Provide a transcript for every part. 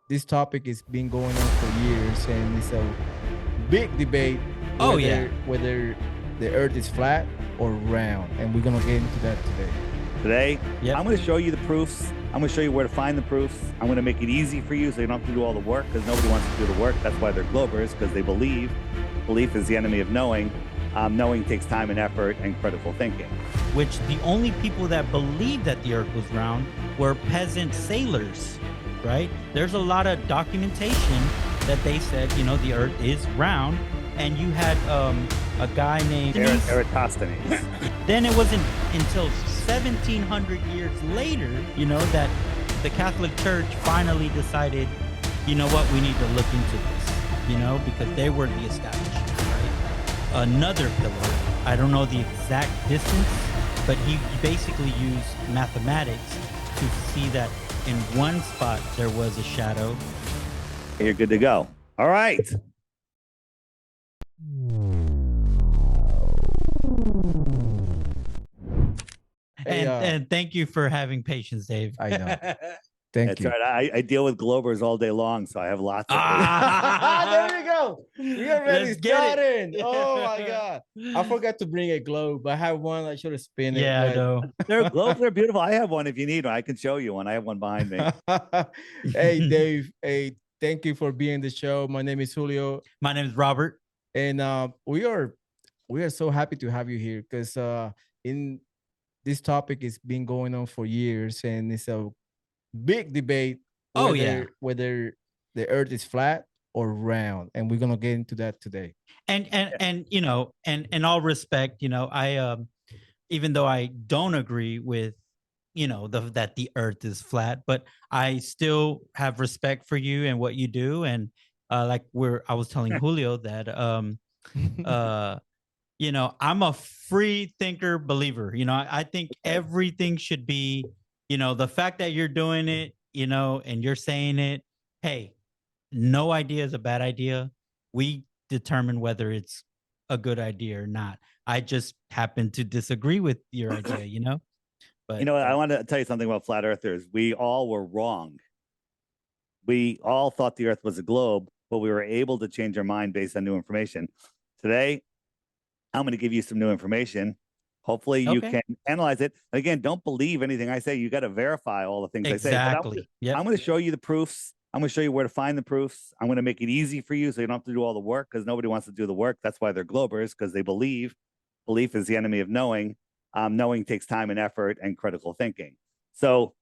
this topic has been going on for years, and it's a big debate whether the Earth is flat or round, and we're gonna get into that today. Today, I'm going to show you the proofs. I'm going to show you where to find the proofs. I'm going to make it easy for you so you don't have to do all the work, because nobody wants to do the work. That's why they're Globers, because they believe. Belief is the enemy of knowing. Knowing takes time and effort and critical thinking. Which the only people that believed that the Earth was round were peasant sailors, right? There's a lot of documentation that they said, you know, the Earth is round. And you had a guy named Eratosthenes. Then it wasn't until 1700 years later, you know, that the Catholic Church finally decided, you know what, we need to look into this, you know, because they were the establishment, right? Another pillar, I don't know the exact distance, but he basically used mathematics to see that in one spot there was a shadow. You're good to go. All right. And thank you for having patience, Dave. I know. Thank you. That's right. I deal with Globers all day long, so I have lots of there we go. We are ready started. Oh my God. I forgot to bring a globe. I have one. I should have spin it. Yeah, I know. Their globes are beautiful. I have one if you need one. I can show you one. I have one behind me. Hey, Dave. Hey, thank you for being the show. My name is Julio. My name is Robert. And we are so happy to have you here, because in this topic has been going on for years, and it's a big debate whether the Earth is flat or round, and we're gonna get into that today. And you know, and in all respect, you know, I even though I don't agree with, you know, that the Earth is flat, but I still have respect for you and what you do. And I was telling Julio that you know, I'm a free thinker believer. You know, I think everything should be, you know, the fact that you're doing it, you know, and you're saying it, hey, no idea is a bad idea. We determine whether it's a good idea or not. I just happen to disagree with your idea, you know? But you know, I want to tell you something about flat earthers. We all were wrong. We all thought the Earth was a globe, but we were able to change our mind based on new information. Today, I'm going to give you some new information. Hopefully you can analyze it. Again, don't believe anything I say. You got to verify all the things I say. But I'm going to show you the proofs. I'm going to show you where to find the proofs. I'm going to make it easy for you so you don't have to do all the work, because nobody wants to do the work. That's why they're Globers, because they believe. Belief is the enemy of knowing. Knowing takes time and effort and critical thinking. So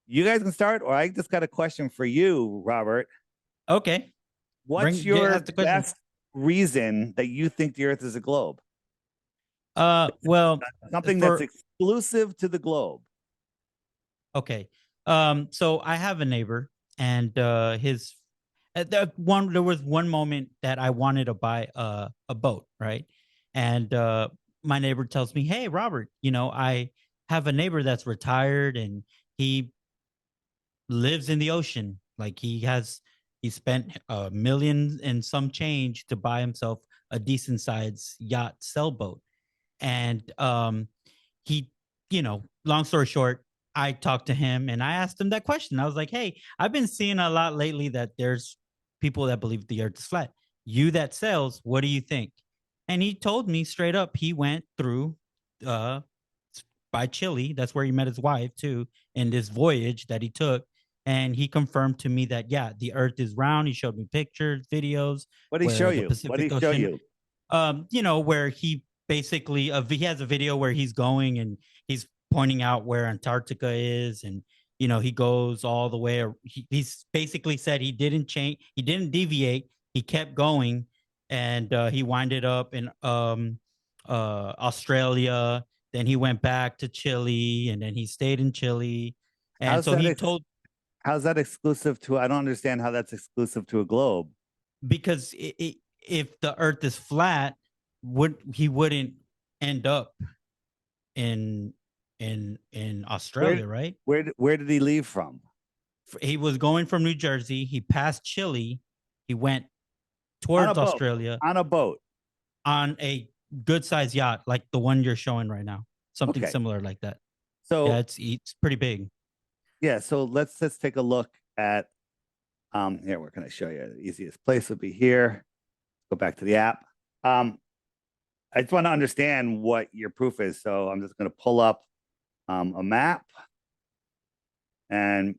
you guys can start, or I just got a question for you, Robert. Okay. What's your best reason that you think the Earth is a globe? Well, something that's exclusive to the globe. Okay. So I have a neighbor, and there was one moment that I wanted to buy a boat, right? And my neighbor tells me, "Hey, Robert, you know, I have a neighbor that's retired, and he lives in the ocean. Like he spent $1 million and some change to buy himself a decent sized yacht sailboat." And he, you know, long story short, I talked to him and I asked him that question. I was like, "Hey, I've been seeing a lot lately that there's people that believe the Earth is flat. You that sails, what do you think?" And he told me straight up, he went through by Chile. That's where he met his wife too, in this voyage that he took. And he confirmed to me that, yeah, the Earth is round. He showed me pictures, videos. What did he show you? What did he show you? You know, where he basically, he has a video where he's going and he's pointing out where Antarctica is. And, you know, he goes all the way. He's basically said he didn't change. He didn't deviate. He kept going. And he winded up in Australia. Then he went back to Chile, and then he stayed in Chile. And how's that exclusive to? I don't understand how that's exclusive to a globe. Because if the Earth is flat, he wouldn't end up in Australia, right? Where did he leave from? He was going from New Jersey. He passed Chile. He went towards Australia on a boat, on a good sized yacht like the one you're showing right now, something similar like that. So yeah, it's pretty big. Yeah, so let's take a look at here, where can I show you? The easiest place would be here. Go back to the app. I just want to understand what your proof is. So I'm just going to pull up a map. And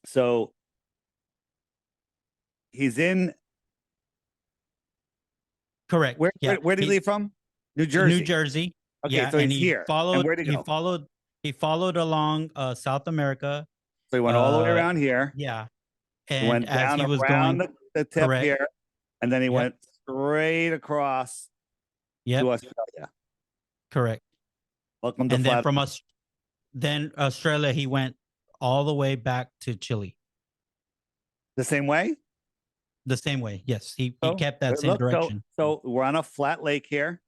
so he's in. Correct. Where did he leave from? New Jersey. New Jersey. Okay, yeah, so and he's he here. followed. And where'd he go? He followed along South America. So he went all the way around here. Yeah, He and went as down he was around going, the tip correct. here, and then he went straight across to Australia. Correct. Welcome to And then Flat. then Australia, he went all the way back to Chile. The same way? The same way. Yes, he kept that same Look, direction. So we're on a flat lake here,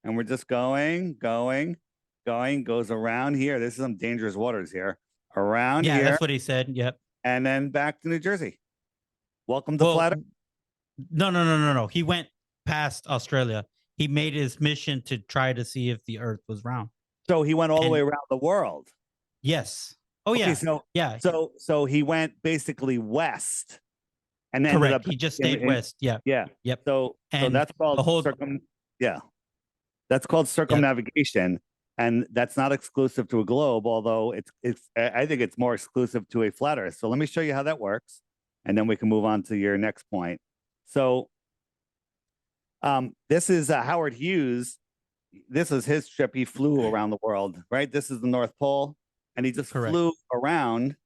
and we're just going, goes around here. This is some dangerous waters here. Around here. Yeah, that's what he said. Yep. And then back to New Jersey. Welcome to Flat Earth. No. He went past Australia. He made his mission to try to see if the Earth was round. So he went all the way around the world. Yes. Oh, okay, yeah. So he went basically west, and then correct. He just stayed west. Yeah. Yeah. Yep. So that's called that's called circumnavigation, and that's not exclusive to a globe. Although I think it's more exclusive to a flat Earth. So let me show you how that works, and then we can move on to your next point. So, this is Howard Hughes. This is his trip. He flew around the world, right? This is the North Pole, and he just flew around.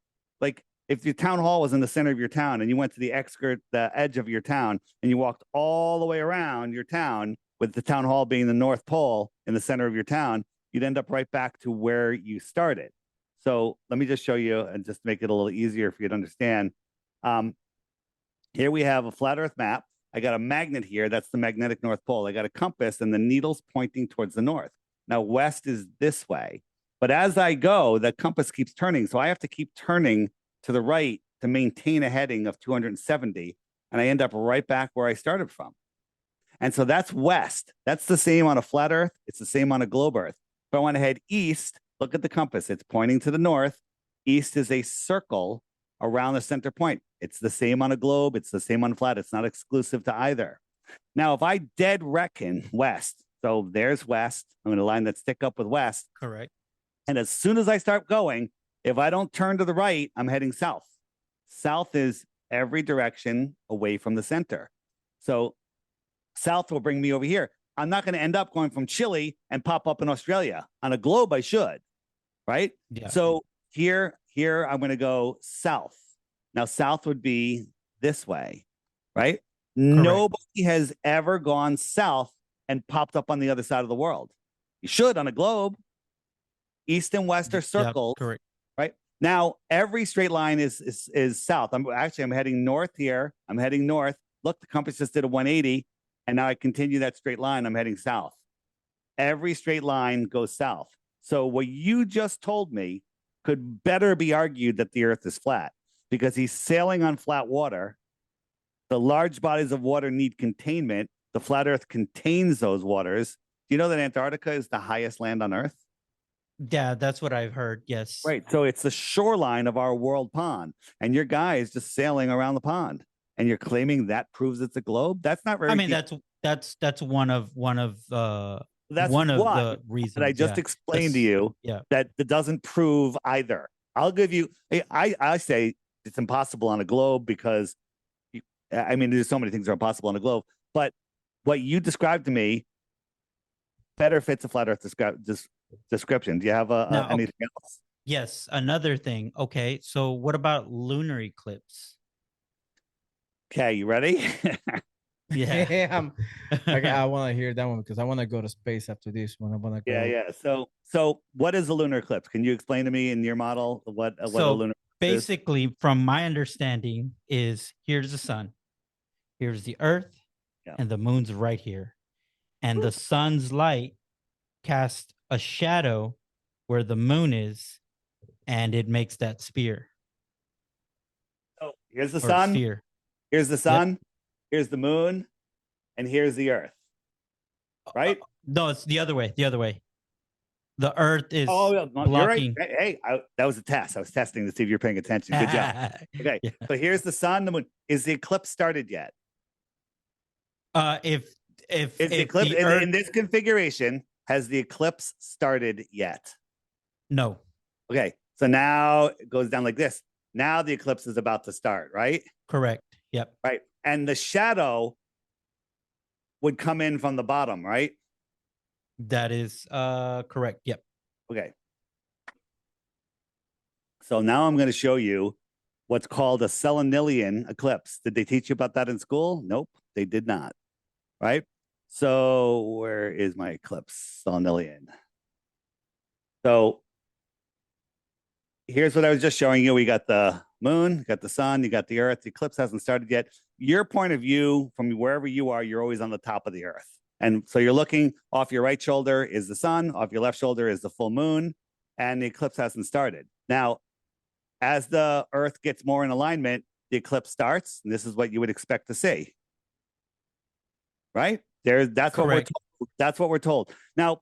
Like if your town hall was in the center of your town, and you went to the edge of your town, and you walked all the way around your town, with the town hall being the North Pole in the center of your town, you'd end up right back to where you started. So let me just show you, and just make it a little easier for you to understand. Here we have a flat Earth map. I got a magnet here. That's the magnetic North Pole. I got a compass, and the needle's pointing towards the north. Now, west is this way. But as I go, the compass keeps turning. So I have to keep turning to the right to maintain a heading of 270. And I end up right back where I started from. And so that's west. That's the same on a flat Earth. It's the same on a globe Earth. If I want to head east, look at the compass. It's pointing to the north. East is a circle around the center point. It's the same on a globe. It's the same on flat. It's not exclusive to either. Now, if I dead reckon west, so there's west. I'm going to line that stick up with west. Correct. And as soon as I start going, if I don't turn to the right, I'm heading south. South is every direction away from the center. So south will bring me over here. I'm not going to end up going from Chile and pop up in Australia. On a globe, I should, right? Yeah. So here I'm going to go south. Now, south would be this way, right? Correct. Nobody has ever gone south and popped up on the other side of the world. You should on a globe. East and west are circles, correct. Right? Now, every straight line is south. I'm heading north here. I'm heading north. Look, the compass just did a 180, and now I continue that straight line. I'm heading south. Every straight line goes south. So what you just told me could better be argued that the Earth is flat, because he's sailing on flat water. The large bodies of water need containment. The flat Earth contains those waters. Do you know that Antarctica is the highest land on Earth? Yeah, that's what I've heard. Yes. Right. So it's the shoreline of our world pond, and your guy is just sailing around the pond, and you're claiming that proves it's a globe. That's not very. I mean, that's one of that's one of the reasons that I just explained to you. Yeah. That doesn't prove either. I'll give you. I say it's impossible on a globe because, there's so many things that are impossible on a globe. But what you described to me better fits a flat Earth description. Do you have anything else? Yes, another thing. Okay, so what about lunar eclipse? Okay, you ready? Yeah. Okay, I want to hear that one because I want to go to space after this one. I want to go. Yeah. So what is a lunar eclipse? Can you explain to me in your model what a lunar eclipse basically is? From my understanding is here's the sun, here's the earth, and the moon's right here. And the sun's light casts a shadow where the moon is, and it makes that sphere. So here's the sun. Sphere. Here's the sun. Here's the moon, and here's the earth. Right? No, it's the other way. The other way. The Earth is Oh, no, you're right. blocking. Hey, that was a test. I was testing to see if you're paying attention. Good job. Okay, Yeah. so here's the sun, the moon. Is the eclipse started yet? If Is the if eclipse the Earth, in this configuration, has the eclipse started yet? no, Okay, so now it goes down like this. Now the eclipse is about to start, right? correct. Yep. Right. And the shadow would come in from the bottom, right? That is correct. Yep. Okay. So now I'm going to show you what's called a Selenelion eclipse. Did they teach you about that in school? Nope, they did not. Right? So where is my eclipse? Selenelion. So here's what I was just showing you. We got the moon, you got the sun, you got the earth. The eclipse hasn't started yet. Your point of view from wherever you are, you're always on the top of the earth. And so you're looking off your right shoulder is the sun, off your left shoulder is the full moon, and the eclipse hasn't started. Now, as the earth gets more in alignment, the eclipse starts, and this is what you would expect to see. Right? That's what we're told. That's what we're told. Now,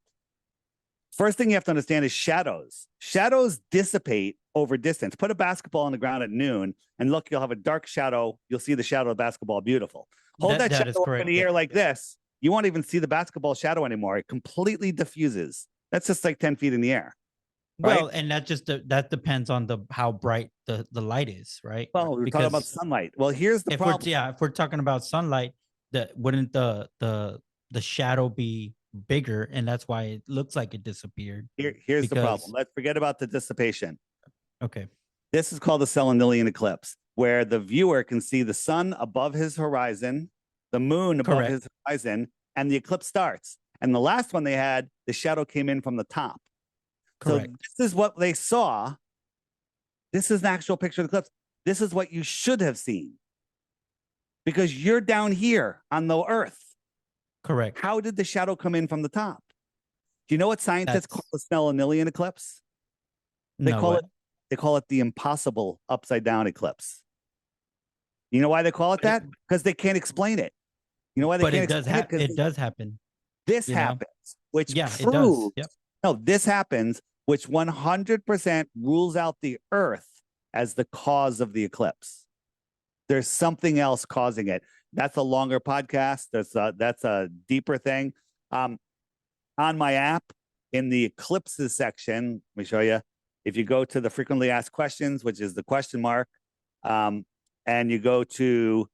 first thing you have to understand is shadows. Shadows dissipate over distance. Put a basketball on the ground at noon, and look, you'll have a dark shadow. You'll see the shadow of the basketball. Beautiful. Hold that shadow up in the air like this. You won't even see the basketball shadow anymore. It completely diffuses. That's just like 10 feet in the air. Right? Well, and that depends on how bright the light is, right? Well, we're talking about sunlight. Well, here's the problem. If we're talking about sunlight, wouldn't the shadow be bigger, and that's why it looks like it disappeared. Here's the problem. Let's forget about the dissipation. Okay. This is called the Selenelion eclipse, where the viewer can see the sun above his horizon, the moon above his horizon, and the eclipse starts. And the last one they had, the shadow came in from the top. Correct. So this is what they saw. This is an actual picture of the eclipse. This is what you should have seen, because you're down here on the earth. Correct. How did the shadow come in from the top? Do you know what scientists call the Selenelion eclipse? They call it the impossible upside down eclipse. You know why they call it that? Because they can't explain it. You know why they can't explain it? It does happen. This happens, which proves, it does. Yep. No, this happens, which 100% rules out the Earth as the cause of the eclipse. There's something else causing it. That's a longer podcast. That's a deeper thing. On my app, in the eclipses section, let me show you. If you go to the frequently asked questions, which is the question mark, and you go to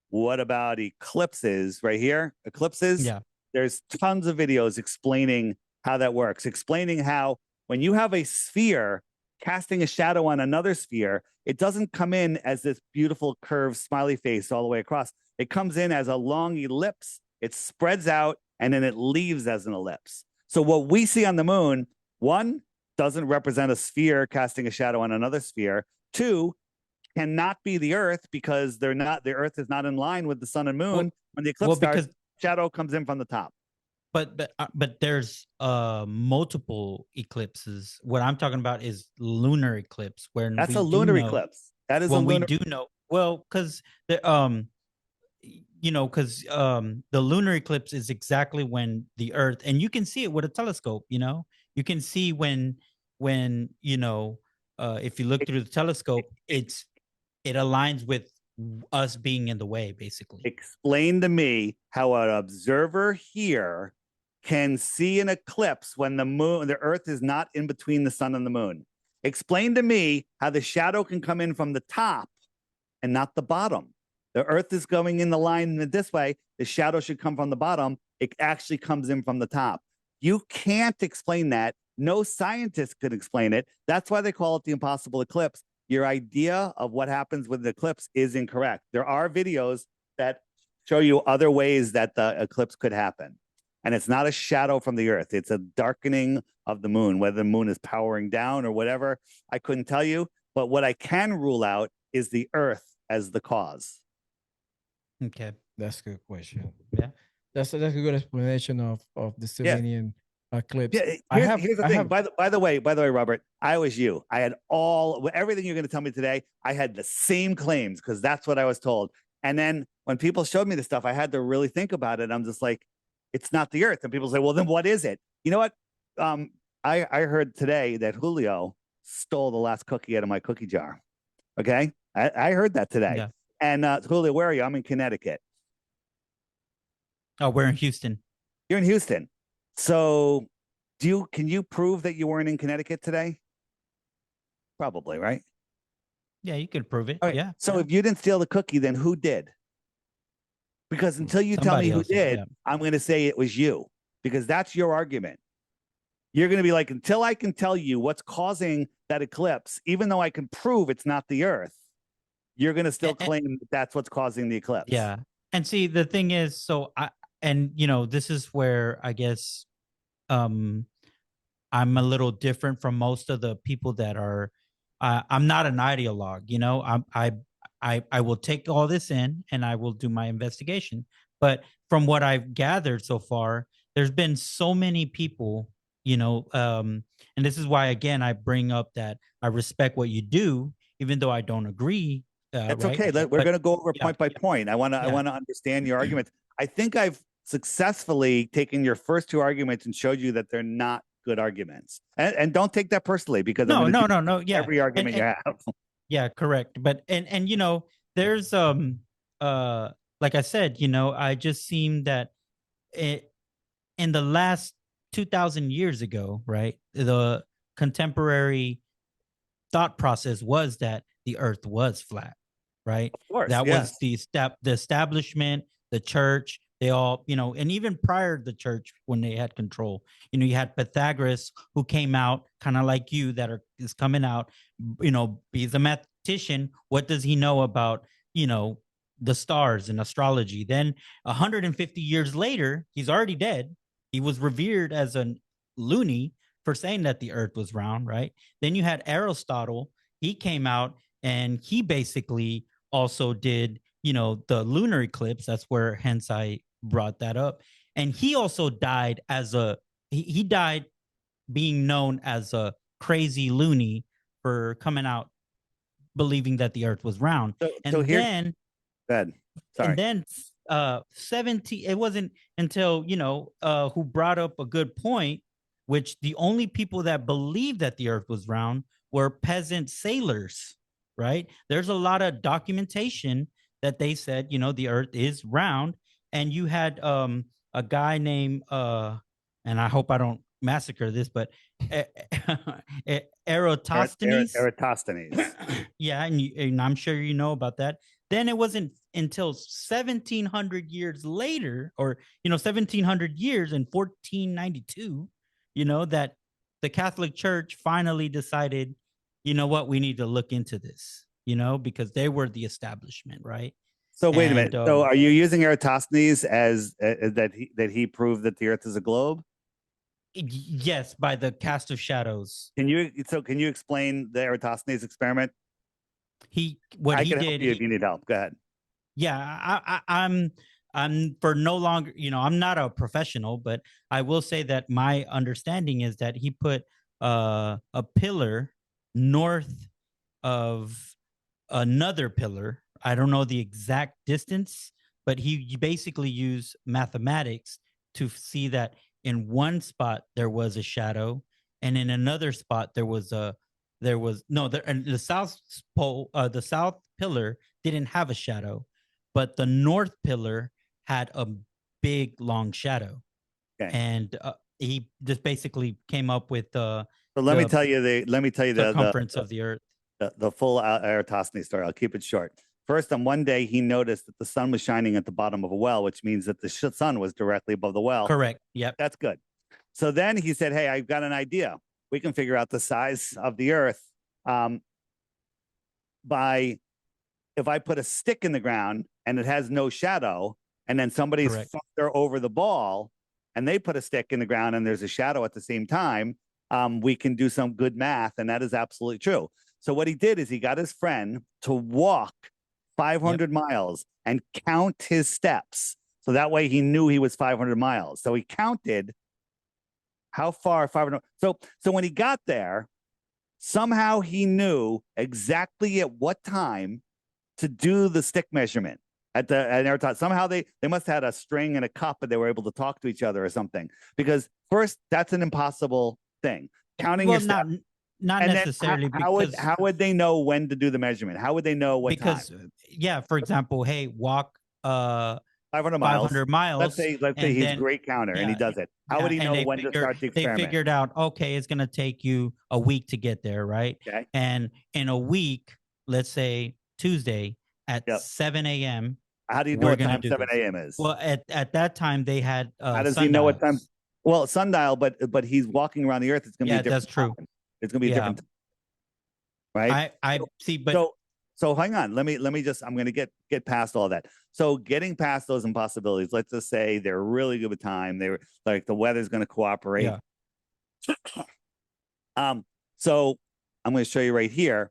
what about eclipses right here, eclipses, there's tons of videos explaining how that works, explaining how when you have a sphere casting a shadow on another sphere, it doesn't come in as this beautiful curved smiley face all the way across. It comes in as a long ellipse. It spreads out, and then it leaves as an ellipse. So what we see on the moon, one, doesn't represent a sphere casting a shadow on another sphere. Two, cannot be the Earth, because the Earth is not in line with the sun and moon. When the eclipse starts, shadow comes in from the top. But there's multiple eclipses. What I'm talking about is lunar eclipse, where that's a lunar eclipse. That is a lunar. We do know. Well, because the the lunar eclipse is exactly when the Earth, and you can see it with a telescope. You can see when if you look through the telescope, it aligns with us being in the way, basically. Explain to me how an observer here can see an eclipse when the Earth is not in between the sun and the moon. Explain to me how the shadow can come in from the top and not the bottom. The Earth is going in the line this way. The shadow should come from the bottom. It actually comes in from the top. You can't explain that. No scientist could explain it. That's why they call it the impossible eclipse. Your idea of what happens with the eclipse is incorrect. There are videos that show you other ways that the eclipse could happen. And it's not a shadow from the Earth. It's a darkening of the moon, whether the moon is powering down or whatever. I couldn't tell you. But what I can rule out is the Earth as the cause. Okay. That's a good question. Yeah. That's a good explanation of the Selenian eclipse. Yeah, here's the thing. By the way, Robert, I was you. I had everything you're going to tell me today. I had the same claims, because that's what I was told. And then when people showed me the stuff, I had to really think about it. I'm just like, it's not the Earth. And people say, well, then what is it? You know what? I heard today that Julio stole the last cookie out of my cookie jar. Okay, I heard that today. Yeah. And Julio, where are you? I'm in Connecticut. Oh, we're in Houston. You're in Houston. So can you prove that you weren't in Connecticut today? Probably, right? Yeah, you could prove it. All right. Yeah. So yeah. if you didn't steal the cookie, then who did? Because until you tell me Somebody who else did, yeah. I'm going to say it was you, because that's your argument. You're going to be like, until I can tell you what's causing that eclipse, even though I can prove it's not the Earth, you're going to still claim that that's what's causing the eclipse. Yeah. And see, the thing is, so this is where I guess I'm a little different from most of the people that are. I'm not an ideologue, I will take all this in and I will do my investigation. But from what I've gathered so far, there's been so many people, and this is why again I bring up that I respect what you do, even though I don't agree. That's right? okay. We're going to go over point by yeah. point. I want to understand your arguments. I think I've successfully taken your first two arguments and showed you that they're not good arguments. And don't take that personally, because no. Yeah, every argument you have. Yeah, correct. But and there's like I said, I just seem that in the last 2,000 years ago, right, the contemporary thought process was that the Earth was flat, right? Of course, that yes. was the establishment, the church. They all, and even prior to the church, when they had control, you had Pythagoras, who came out kind of like you, is coming out, he's a mathematician. What does he know about, the stars and astrology? Then 150 years later, he's already dead. He was revered as a loony for saying that the Earth was round, right? Then you had Aristotle. He came out and he basically also did, the lunar eclipse. That's where hence I brought that up. And he also died he died being known as a crazy loony for coming out believing that the Earth was round. Then sorry. And then 17, it wasn't until, who brought up a good point, which the only people that believed that the Earth was round were peasant sailors, right? There's a lot of documentation that they said, the Earth is round. And you had a guy named, and I hope I don't massacre this, but Eratosthenes. Eratosthenes. Yeah, and I'm sure you know about that. Then it wasn't until 1,700 years later, or 1,700 years in 1492, that the Catholic Church finally decided, what, we need to look into this, because they were the establishment, right? So wait a minute. So are you using Eratosthenes as that he proved that the Earth is a globe? Yes, by the cast of shadows. Can you explain the Eratosthenes experiment? I can help you if you need help. Go ahead. Yeah, I'm for no longer, I'm not a professional, but I will say that my understanding is that he put a pillar north of another pillar. I don't know the exact distance, but he basically used mathematics to see that in one spot there was a shadow, and in another spot and the south pole, the south pillar didn't have a shadow, but the north pillar had a big long shadow. Okay. And he just basically came up with so let me tell you the circumference of the Earth. The full Eratosthenes story. I'll keep it short. First, on one day, he noticed that the sun was shining at the bottom of a well, which means that the sun was directly above the well. Correct. Yep. That's good. So then he said, hey, I've got an idea. We can figure out the size of the Earth by if I put a stick in the ground and it has no shadow, and then somebody's farther over the ball and they put a stick in the ground and there's a shadow at the same time, we can do some good math. And that is absolutely true. So what he did is he got his friend to walk 500 miles and count his steps. So that way he knew he was 500 miles. So he counted how far 500. So when he got there, somehow he knew exactly at what time to do the stick measurement at Eratosthenes. Somehow they must have had a string and a cup and they were able to talk to each other or something. Because first, that's an impossible thing. Counting Well, your steps. not And then necessarily because how would they know when to do the measurement? How would they know what time? Yeah, for example, hey, walk 500 miles. 500 miles. Let's say he's a great counter and he does it. How would he know when to start the experiment? They figured out, okay, it's going to take you a week to get there, right? Okay. And in a week, let's say Tuesday at 7 a.m. How do you know what time 7 a.m. is? Well, at that time they had how does he know what time? Well, sundial, but he's walking around the Earth. It's going to be a different that's true. time. It's going to be a different time. Right? I see, but so hang on. Let me just, I'm going to get past all that. So getting past those impossibilities, let's just say they're really good with time. They were like, the weather's going to cooperate. So I'm going to show you right here.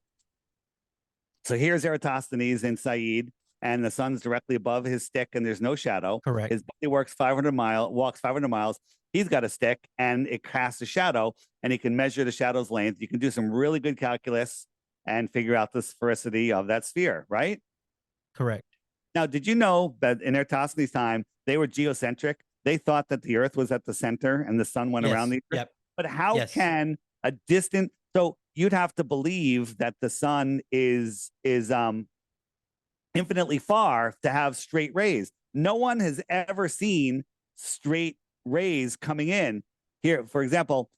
So here's Eratosthenes and Said, and the sun's directly above his stick and there's no shadow. Correct. His body walks 500 miles. He's got a stick and it casts a shadow and he can measure the shadow's length. You can do some really good calculus and figure out the sphericity of that sphere, right? Correct. Now, did you know that in Eratosthenes' time, they were geocentric? They thought that the Earth was at the center and the sun went around the Earth. Yep. But how can a distant, so you'd have to believe that the sun is infinitely far to have straight rays. No one has ever seen straight rays coming in. Here, for example,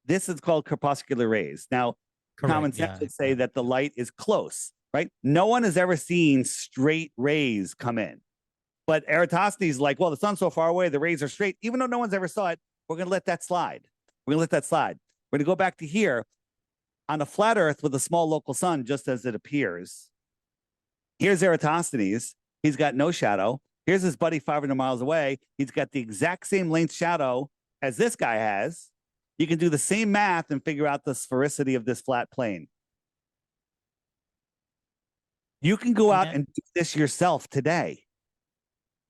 this is called crepuscular rays. Now, common sense would say that the light is close, right? No one has ever seen straight rays come in. But Eratosthenes is like, well, the sun's so far away, the rays are straight. Even though no one's ever saw it, we're going to let that slide. We're going to let that slide. We're going to go back to here. On a flat Earth with a small local sun, just as it appears, here's Eratosthenes. He's got no shadow. Here's his buddy 500 miles away. He's got the exact same length shadow as this guy has. You can do the same math and figure out the sphericity of this flat plane. You can go out and do this yourself today,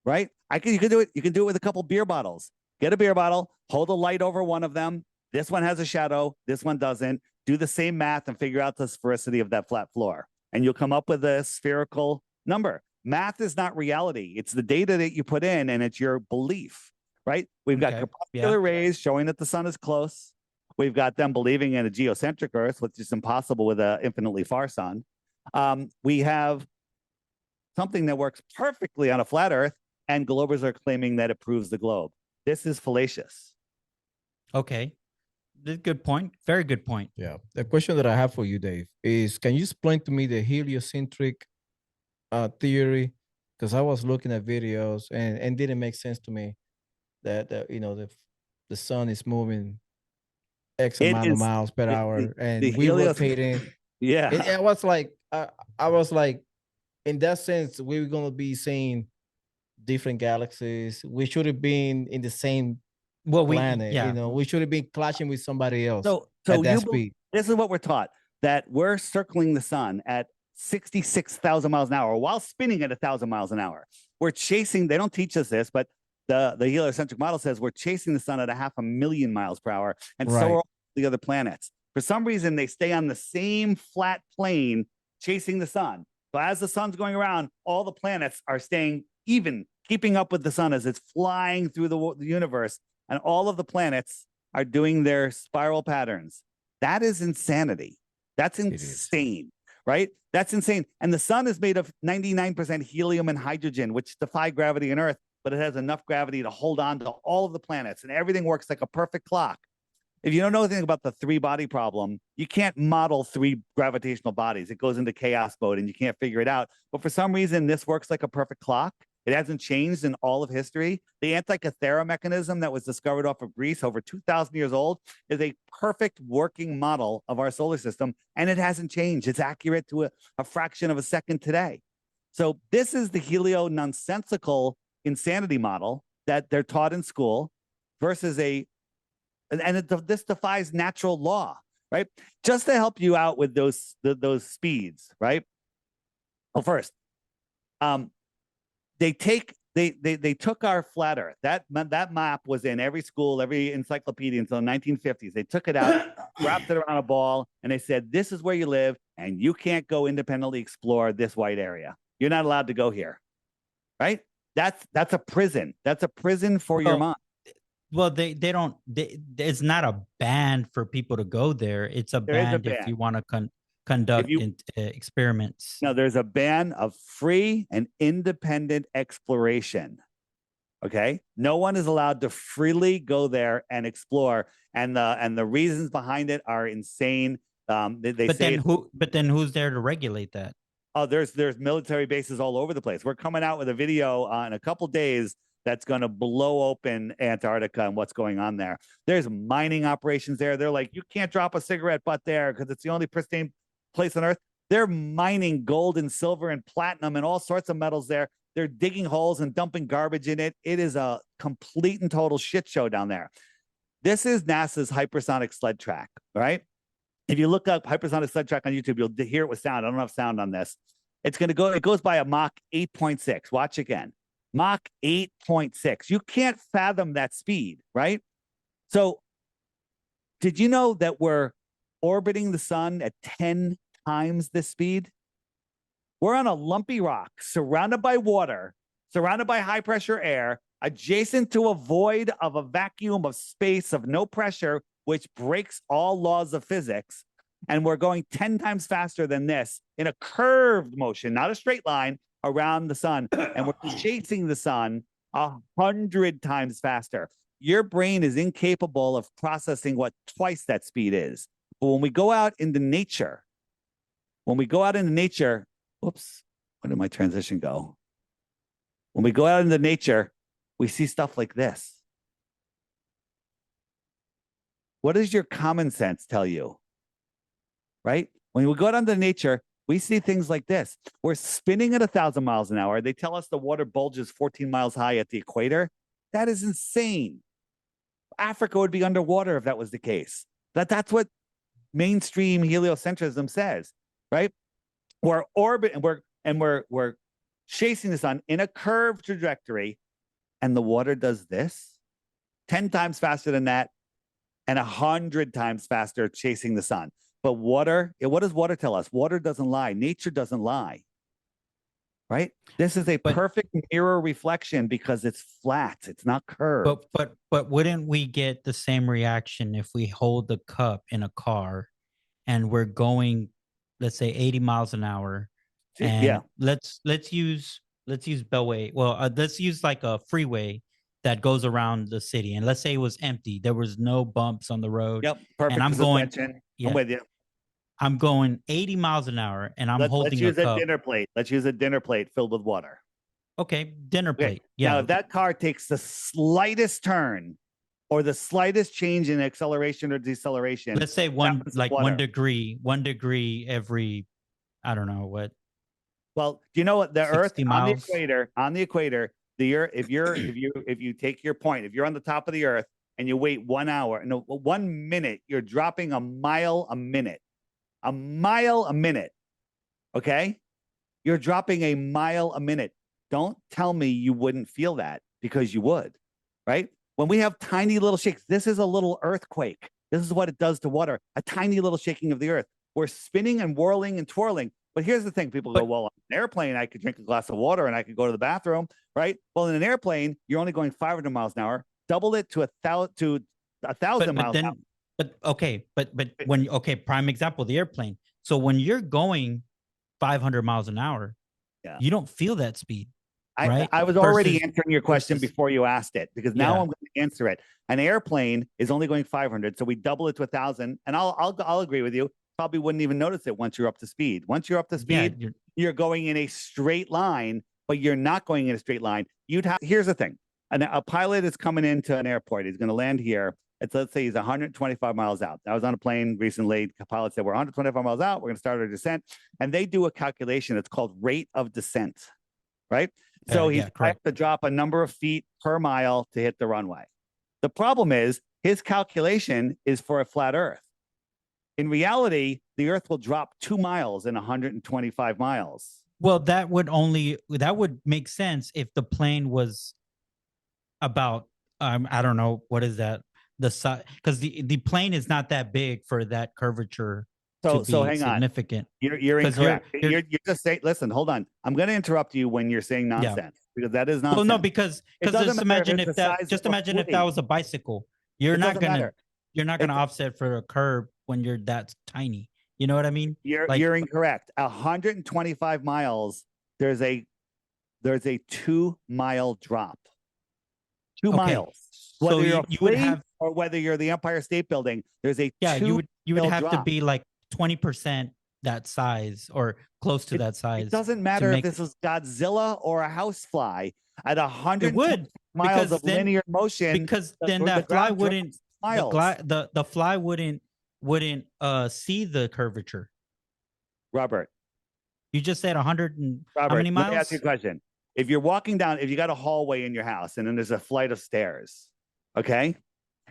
right? You can do it. You can do it with a couple beer bottles. Get a beer bottle, hold a light over one of them. This one has a shadow. This one doesn't. Do the same math and figure out the sphericity of that flat floor. And you'll come up with a spherical number. Math is not reality. It's the data that you put in and it's your belief, right? We've got crepuscular rays showing that the sun is close. We've got them believing in a geocentric Earth, which is impossible with an infinitely far sun. We have something that works perfectly on a flat Earth, and globers are claiming that it proves the globe. This is fallacious. Okay. Good point. Very good point. Yeah. The question that I have for you, Dave, is can you explain to me the heliocentric theory? Because I was looking at videos and didn't make sense to me that the sun is moving X amount of miles per hour and we rotating. Yeah. I was like, in that sense, we're gonna be seeing different galaxies. We should have been in the same planet. We should have been clashing with somebody else at that speed. This is what we're taught, that we're circling the sun at 66,000 miles an hour while spinning at 1,000 miles an hour. We're chasing, they don't teach us this, but the heliocentric model says we're chasing the sun at 500,000 miles per hour, and so are all the other planets. For some reason, they stay on the same flat plane chasing the sun. So as the sun's going around, all the planets are staying even, keeping up with the sun as it's flying through the universe, and all of the planets are doing their spiral patterns. That is insanity. That's insane, right? That's insane. And the sun is made of 99% helium and hydrogen, which defy gravity on Earth, but it has enough gravity to hold on to all of the planets, and everything works like a perfect clock. If you don't know anything about the three-body problem, you can't model three gravitational bodies. It goes into chaos mode and you can't figure it out. But for some reason, this works like a perfect clock. It hasn't changed in all of history. The Antikythera mechanism that was discovered off of Greece over 2,000 years old is a perfect working model of our solar system, and it hasn't changed. It's accurate to a fraction of a second today. So this is the helio-nonsensical insanity model that they're taught in school versus this defies natural law, right? Just to help you out with those speeds, right? Well, first, they took our flat Earth. That map was in every school, every encyclopedia until the 1950s. They took it out, wrapped it around a ball, and they said, this is where you live, and you can't go independently explore this white area. You're not allowed to go here, right? That's a prison. That's a prison for your mind. Well, they don't. It's not a ban for people to go there. It's a There is a ban if ban. you want to If conduct you experiments. No, there's a ban of free and independent exploration. Okay, no one is allowed to freely go there and explore, and the reasons behind it are insane. They But say then who? But then who's there to regulate that? oh, there's military bases all over the place. We're coming out with a video in a couple days that's going to blow open Antarctica and what's going on there. There's mining operations there. They're like, you can't drop a cigarette butt there because it's the only pristine place on Earth. They're mining gold and silver and platinum and all sorts of metals there. They're digging holes and dumping garbage in it. It is a complete and total shit show down there. This is NASA's hypersonic sled track, right? If you look up hypersonic sled track on YouTube, you'll hear it with sound. I don't have sound on this. It's going to go, it goes by a Mach 8.6. Watch again. Mach 8.6. You can't fathom that speed, right? So did you know that we're orbiting the sun at 10 times this speed? We're on a lumpy rock surrounded by water, surrounded by high pressure air, adjacent to a void of a vacuum of space of no pressure, which breaks all laws of physics. And we're going 10 times faster than this in a curved motion, not a straight line, around the sun. And we're chasing the sun 100 times faster. Your brain is incapable of processing what twice that speed is. But when we go out into nature, whoops, where did my transition go? When we go out into nature, we see stuff like this. What does your common sense tell you? Right? When we go out into nature, we see things like this. We're spinning at 1,000 miles an hour. They tell us the water bulges 14 miles high at the equator. That is insane. Africa would be underwater if that was the case. That's what mainstream heliocentrism says, right? We're orbiting, we're chasing the sun in a curved trajectory, and the water does this 10 times faster than that, and 100 times faster chasing the sun. But water, what does water tell us? Water doesn't lie. Nature doesn't lie. Right? This is a perfect mirror reflection because it's flat. It's not curved. But wouldn't we get the same reaction if we hold the cup in a car and we're going, let's say 80 miles an hour, and yeah, let's use Beltway. Well, let's use like a freeway that goes around the city, and let's say it was empty. There was no bumps on the road. Yep, perfect. And I'm suspension. going. Yeah, I'm with you. I'm going 80 miles an hour, and I'm holding let's use a cup. dinner plate. Let's use a dinner plate filled with water. Okay, dinner plate. Yeah. Now, if that car takes the slightest turn or the slightest change in acceleration or deceleration, let's say one degree every, I don't know what. Well, do you know what the Earth miles? on the equator, the Earth, if you take your point, if you're on the top of the Earth and you wait 1 hour, no, 1 minute, you're dropping a mile a minute. A mile a minute. Okay? You're dropping a mile a minute. Don't tell me you wouldn't feel that, because you would, right? When we have tiny little shakes, this is a little earthquake. This is what it does to water, a tiny little shaking of the earth. We're spinning and whirling and twirling. But here's the thing. People go, well, on an airplane, I could drink a glass of water and I could go to the bathroom, right? Well, in an airplane, you're only going 500 miles an hour. Double it to 1,000 miles an hour. Prime example, the airplane. So when you're going 500 miles an hour, you don't feel that speed. Right? I was already answering your question before you asked it, because now I'm going to answer it. An airplane is only going 500, so we double it to 1,000, and I'll agree with you. Probably wouldn't even notice it once you're up to speed. Once you're up to speed, you're going in a straight line, but you're not going in a straight line. Here's the thing: a pilot is coming into an airport. He's going to land here. Let's say he's 125 miles out. I was on a plane recently. The pilot said, we're 125 miles out. We're going to start our descent. And they do a calculation. It's called rate of descent, right? So he's has to drop a number of feet per mile to hit the runway. The problem is his calculation is for a flat Earth. In reality, the Earth will drop 2 miles in 125 miles. Well, that would make sense if the plane was about, I don't know, what is that? The size, because the plane is not that big for that curvature to be significant. You're incorrect. You're just saying, listen, hold on. I'm going to interrupt you when you're saying nonsense. because that is Well, nonsense. no, because doesn't just matter imagine if if it's the that size just of a imagine if that flea. was a bicycle. You're It not doesn't gonna matter. you're not gonna It- offset for a curb when you're that tiny. You know what I mean? You're incorrect. 125 miles. There's a 2-mile drop. 2 Okay. miles. So Whether you're a you would flea have or whether you're the Empire State Building, there's a you would have to drop. be like 20% that size or close to that size. It doesn't matter if this is Godzilla or a housefly at 120 miles of linear motion. Because then that fly wouldn't the fly wouldn't see the curvature. Robert, you just said 100 and how many miles? Let me ask you a question. If you're walking down, if you got a hallway in your house and then there's a flight of stairs, okay,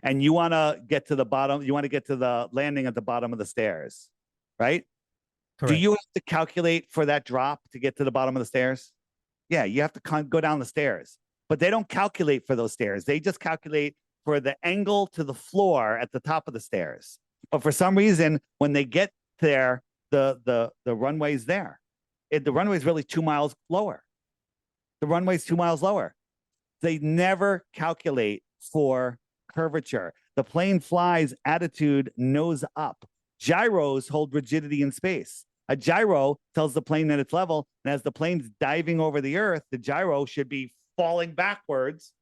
and you want to get to the bottom, you want to get to the landing at the bottom of the stairs, right? Correct. Do you have to calculate for that drop to get to the bottom of the stairs? Yeah, you have to go down the stairs, but they don't calculate for those stairs. They just calculate for the angle to the floor at the top of the stairs. But for some reason, when they get there, the runway's there. The runway is really 2 miles lower. The runway's 2 miles lower. They never calculate for curvature. The plane flies attitude nose up. Gyros hold rigidity in space. A gyro tells the plane that it's level, and as the plane's diving over the Earth, the gyro should be falling backwards,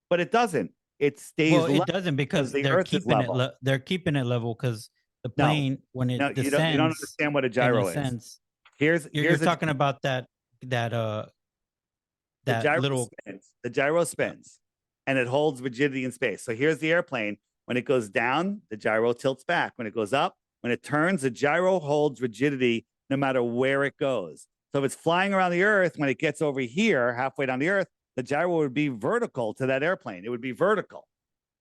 but it doesn't. It stays. Well, it doesn't because they're keeping it. They're keeping it level because the plane when it descends. You don't understand what a gyro is. You're talking about that little. The gyro spins, and it holds rigidity in space. So here's the airplane. When it goes down, the gyro tilts back. When it goes up, when it turns, the gyro holds rigidity no matter where it goes. So if it's flying around the Earth, when it gets over here, halfway down the Earth, the gyro would be vertical to that airplane. It would be vertical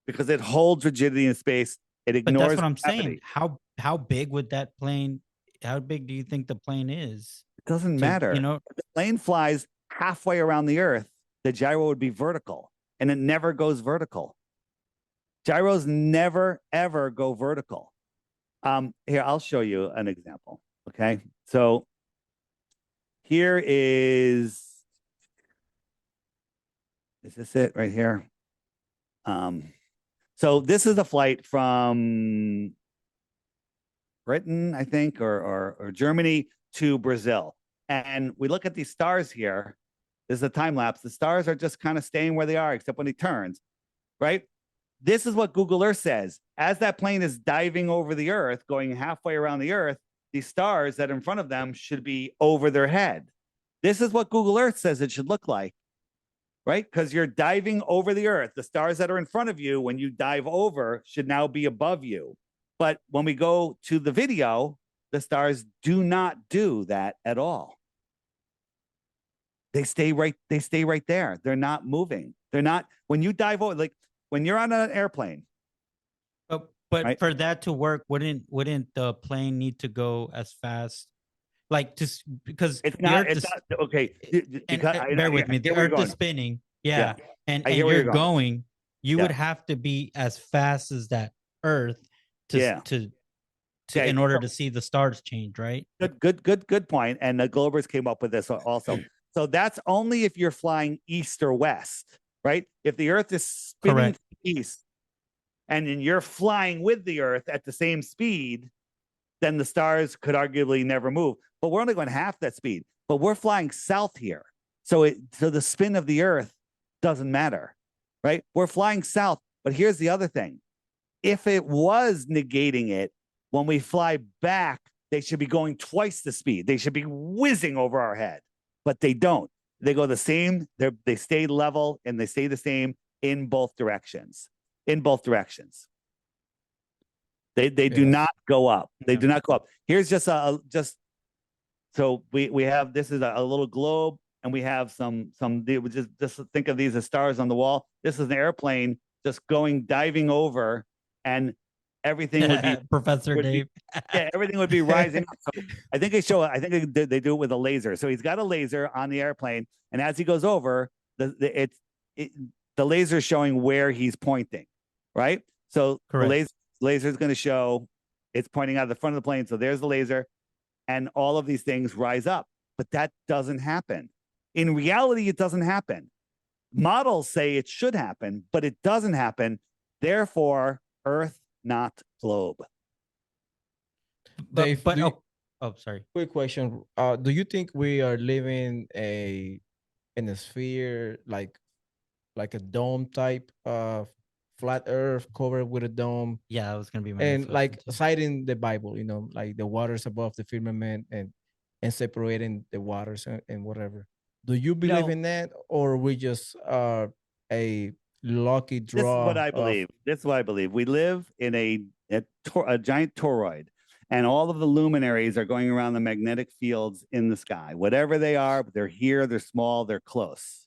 because it holds rigidity in space. It ignores. But that's what I'm gravity. saying. How big would that plane? How big do you think the plane is? It doesn't matter. If the plane flies halfway around the Earth, the gyro would be vertical, and it never goes vertical. Gyros never, ever go vertical. Here, I'll show you an example. Okay. So here is this it right here? So this is a flight from Britain, I think, or Germany to Brazil. And we look at these stars here. This is a time lapse. The stars are just kind of staying where they are, except when he turns, right? This is what Google Earth says. As that plane is diving over the Earth, going halfway around the Earth, these stars that are in front of them should be over their head. This is what Google Earth says it should look like, right? Because you're diving over the Earth. The stars that are in front of you when you dive over should now be above you. But when we go to the video, the stars do not do that at all. They stay right there. They're not moving. They're not, when you dive over, like when you're on an airplane. But right? For that to work, wouldn't the plane need to go as fast? Like just because it's not okay. Bear with me. The Earth is spinning. Yeah. And you're going. You would have to be as fast as that Earth in order to see the stars change, right? Good point. And the Globers came up with this also. So that's only if you're flying east or west, right? If the Earth is spinning east and then you're flying with the Earth at the same speed, then the stars could arguably never move. But we're only going half that speed. But we're flying south here. So the spin of the Earth doesn't matter, right? We're flying south. But here's the other thing. If it was negating it, when we fly back, they should be going twice the speed. They should be whizzing over our head. But they don't. They go the same. They stay level and they stay the same in both directions. In both directions. They do not go up. They do not go up. Here's just so we have, this is a little globe, and we have some just think of these as stars on the wall. This is an airplane just diving over, and everything would be Professor Dave. Everything would be rising up. So I think they do it with a laser. So he's got a laser on the airplane, and as he goes over, the laser is showing where he's pointing, right? So the laser is going to show it's pointing out the front of the plane. So there's the laser, and all of these things rise up. But that doesn't happen. In reality, it doesn't happen. Models say it should happen, but it doesn't happen. Therefore, Earth, not globe. Dave, sorry. Quick question. Do you think we are living in a sphere like a dome type flat earth covered with a dome? Yeah, that was gonna be my and next like question too. citing the Bible, like the waters above the firmament and separating the waters and whatever. Do you believe in that, or we just are a lucky draw? This is what I believe. This is what I believe. We live in a giant toroid, and all of the luminaries are going around the magnetic fields in the sky. Whatever they are, they're here, they're small, they're close.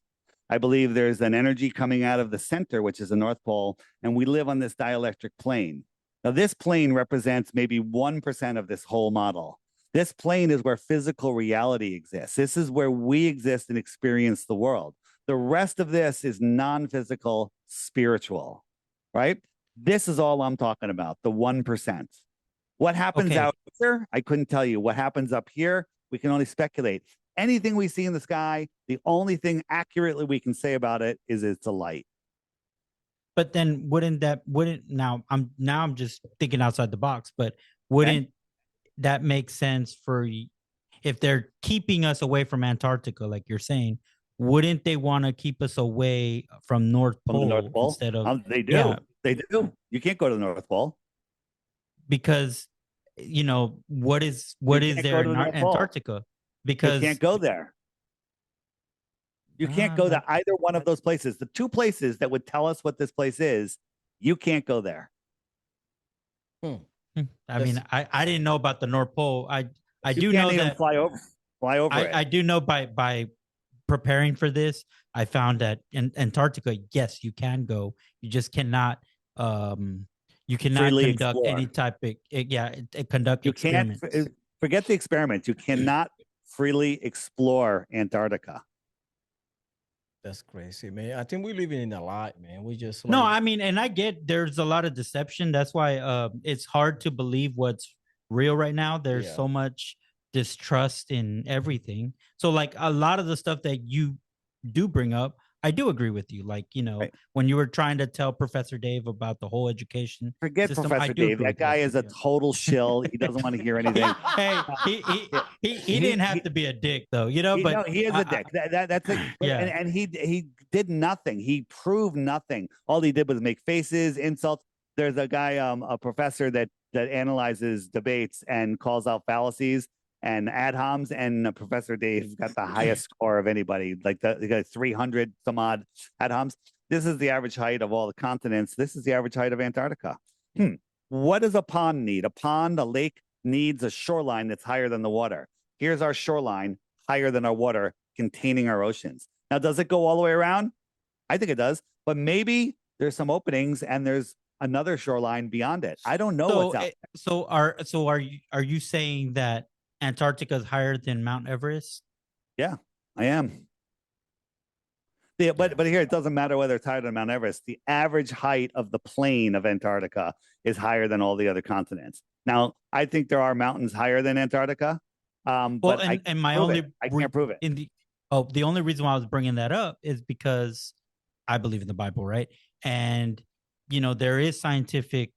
I believe there's an energy coming out of the center, which is the North Pole, and we live on this dielectric plane. Now, this plane represents maybe 1% of this whole model. This plane is where physical reality exists. This is where we exist and experience the world. The rest of this is non-physical, spiritual, right? This is all I'm talking about, the 1%. What happens out here, I couldn't tell you. What happens up here, we can only speculate. Anything we see in the sky, the only thing accurately we can say about it is it's a light. But then I'm just thinking outside the box, but wouldn't that make sense if they're keeping us away from Antarctica, like you're saying? Wouldn't they want to keep us away from North Pole, the North Pole instead of? They do. Yeah. They do. You can't go to the North Pole because what is there in Antarctica? Because you can't go there. You can't go to either one of those places. The two places that would tell us what this place is, you can't go there. I mean, I didn't know about the North Pole. I do know that fly over it. I do know by preparing for this, I found that in Antarctica, yes, you can go. You just cannot freely conduct explore. any type of conduct experiments. Forget the experiments. You cannot freely explore Antarctica. That's crazy, man. I think we're living in a lie, man. We just no, I mean, and I get there's a lot of deception. That's why it's hard to believe what's real right now. There's so much distrust in everything. So like a lot of the stuff that you do bring up, I do agree with you. Like, when you were trying to tell Professor Dave about the whole education Forget system, Professor Dave. That guy is a total shill. He doesn't want to hear anything. Hey, he didn't have to be a dick though, but he is a dick. That's it. And he did nothing. He proved nothing. All he did was make faces, insults. There's a guy, a professor that analyzes debates and calls out fallacies and ad homs, and Professor Dave got the highest score of anybody, like they got 300 some odd ad homs. This is the average height of all the continents. This is the average height of Antarctica. What does a pond need? A lake needs a shoreline that's higher than the water. Here's our shoreline, higher than our water, containing our oceans. Now, does it go all the way around? I think it does, but maybe there's some openings and there's another shoreline beyond it. I don't know what's out there. So are you saying that Antarctica is higher than Mount Everest? Yeah, I am. Yeah, but here it doesn't matter whether it's higher than Mount Everest. The average height of the plane of Antarctica is higher than all the other continents. Now, I think there are mountains higher than Antarctica. But I can't prove it. The only reason why I was bringing that up is because I believe in the Bible, right? And there is scientific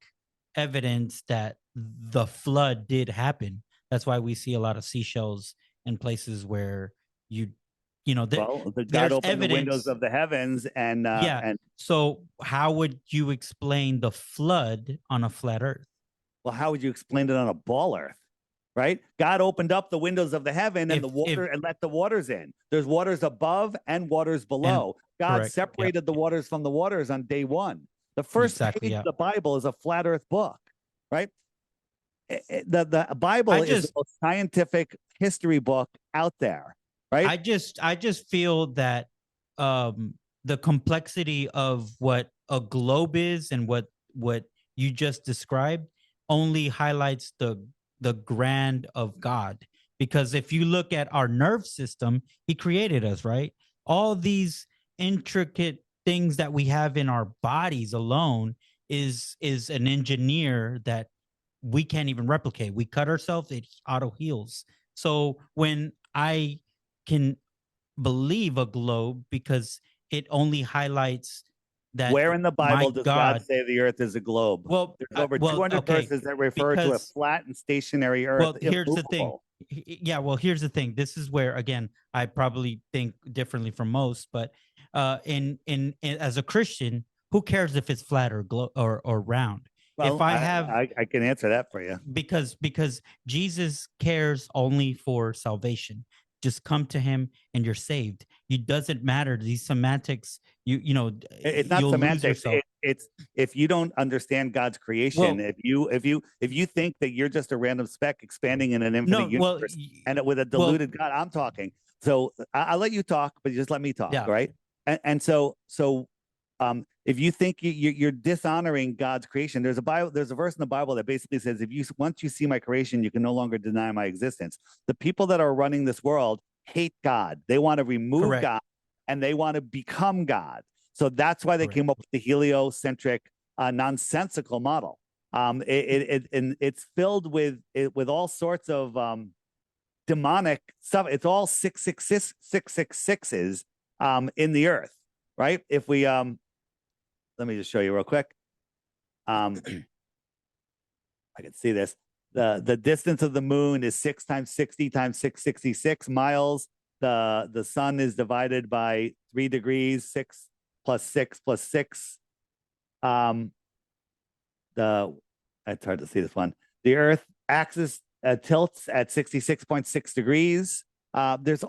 evidence that the flood did happen. That's why we see a lot of seashells in places where God opened the windows of the heavens and So how would you explain the flood on a flat Earth? Well, how would you explain it on a ball Earth? Right? God opened up the windows of the heaven and and let the waters in. There's waters above and waters below. God separated the waters from the waters on day one. The first page of the Bible is a flat Earth book, right? The Bible is the most scientific history book out there, right? I just feel that the complexity of what a globe is and what you just described only highlights the grand of God. Because if you look at our nerve system, he created us, right? All these intricate things that we have in our bodies alone is an engineer that we can't even replicate. We cut ourselves, it auto heals. So when I can believe a globe because it only highlights that where in the my Bible does God God. say the earth is a globe? Well, There's over well, 200 okay, verses that refer to a because flat and stationary earth, well, here's the thing. immovable. Yeah, well, here's the thing. This is where again I probably think differently from most, but in as a Christian, who cares if it's flat or or round? Well, If I have I can answer that for you. because Jesus cares only for salvation. Just come to him and you're saved. It doesn't matter these semantics. You know It's not you'll lose semantics. yourself. It's if you don't understand God's creation, Well, if you think that you're just a random speck expanding in an infinite no, well, universe, and with a well, deluded God, I'm talking. So I'll let you talk, but just let me talk, yeah. right? And so if you think you're dishonoring God's creation, there's a verse in the Bible that basically says, once you see my creation, you can no longer deny my existence. The people that are running this world hate God. They want to remove Correct. God, and they want to become God. So that's why they Correct. came up with the heliocentric, nonsensical model. It's filled with all sorts of demonic stuff. It's all 666s in the earth, right? If we let me just show you real quick. I can see this. The distance of the moon is 6 times 60 times 666 miles. The sun is divided by 3 degrees, 6 plus 6 plus 6. It's hard to see this one. The Earth axis tilts at 66.6 degrees. There's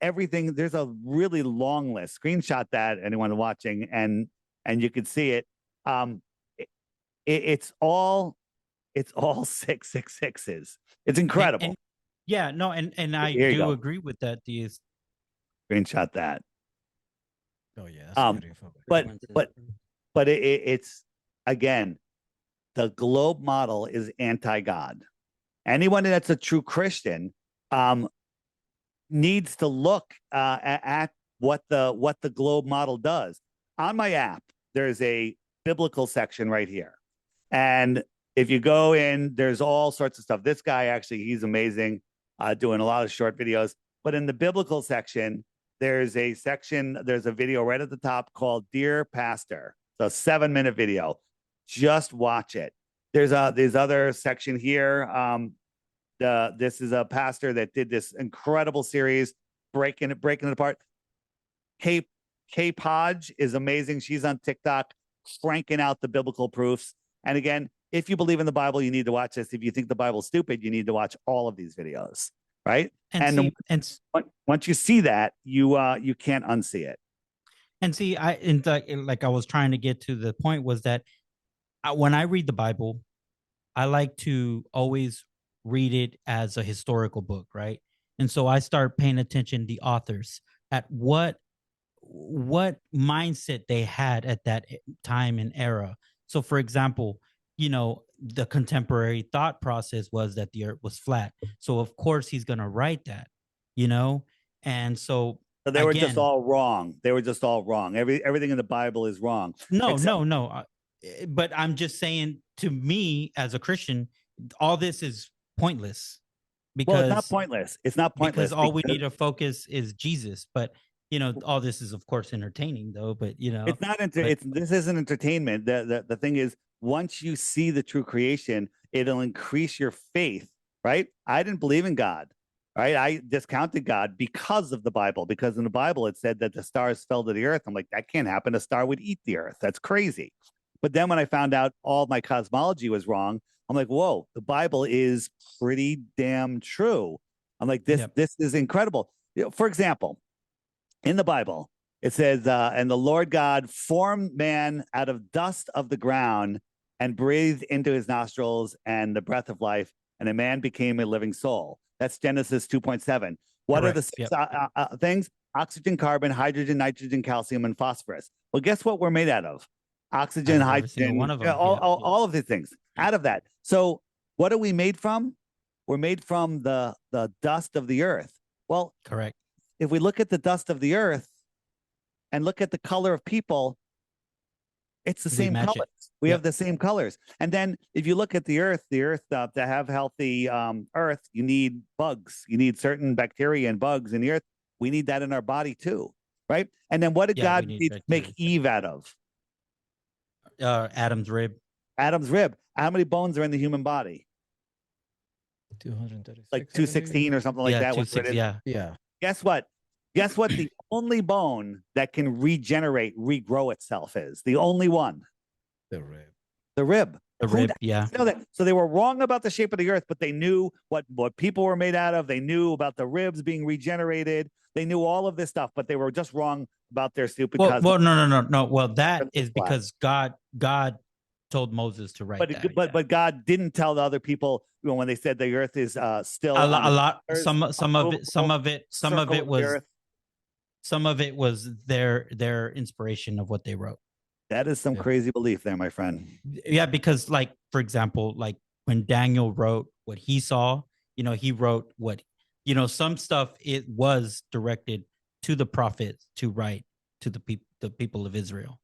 everything. There's a really long list. Screenshot that, anyone watching, and you can see it. It's all 666s. It's incredible. And yeah, no, and I do agree with that. These screenshot that. Oh yeah, but it's again, the globe model is anti-God. Anyone that's a true Christian needs to look at what the globe model does. On my app, there's a biblical section right here, and if you go in, there's all sorts of stuff. This guy actually, he's amazing, doing a lot of short videos. But in the biblical section, there's a video right at the top called "Dear Pastor." It's a 7-minute video. Just watch it. There's other section here. This is a pastor that did this incredible series, breaking it apart. Kay Podge is amazing. She's on TikTok, cranking out the biblical proofs. And again, if you believe in the Bible, you need to watch this. If you think the Bible's stupid, you need to watch all of these videos, right? Once you see that, you can't unsee it. And see, like I was trying to get to the point was that when I read the Bible, I like to always read it as a historical book, right? And so I start paying attention to the authors at what mindset they had at that time and era. So, for example, the contemporary thought process was that the earth was flat. So, of course, he's going to write that, and so they were just all wrong. They were just all wrong. Everything in the Bible is wrong. No. But I'm just saying, to me as a Christian, all this is pointless. Because it's not pointless. It's not pointless because all we need to focus is Jesus. But all this is of course entertaining, though. But it's not. This isn't entertainment. The thing is, once you see the true creation, it'll increase your faith. Right? I didn't believe in God. Right? I discounted God because of the Bible. Because in the Bible it said that the stars fell to the earth. I'm like, that can't happen. A star would eat the earth. That's crazy. But then when I found out all my cosmology was wrong, I'm like, whoa, the Bible is pretty damn true. I'm like, this is incredible. For example, in the Bible, it says, and the Lord God formed man out of dust of the ground and breathed into his nostrils and the breath of life, and a man became a living soul. That's Genesis 2.7. What are the 6 things? Oxygen, carbon, hydrogen, nitrogen, calcium, and phosphorus. Well, guess what we're made out of? Oxygen, hydrogen, one of them. all of these things out of that. So what are we made from? We're made from the dust of the earth. Well, correct. If we look at the dust of the earth and look at the color of people, it's the same colors. We have the same colors. And then if you look at the earth to have healthy earth, you need bugs. You need certain bacteria and bugs in the earth. We need that in our body too. right? And then what did Yeah, we God need need to make vectors. Eve out of? Adam's rib. Adam's rib. How many bones are in the human body? 236, Like I believe. 216 or something like Yeah, that. 2-6. Yeah. Yeah. Guess what? Guess what the only bone that can regenerate, regrow itself is? The only one. The rib. The rib. The rib. Yeah. Know that? So they were wrong about the shape of the earth, but they knew what people were made out of. They knew about the ribs being regenerated. They knew all of this stuff, but they were just wrong about their stupid Well, cosmos. no. Well, that Earth is is flat. because God told Moses to write that. But God didn't tell the other people, you know, when they said the earth is still a on lot. Earth, Some of it circle of the was earth. some of it was their inspiration of what they wrote. That is some Yeah. crazy belief there, my friend. Yeah, because like, for example, like when Daniel wrote what he saw, you know, he wrote what, you know, some stuff it was directed to the prophets to write to the people of Israel.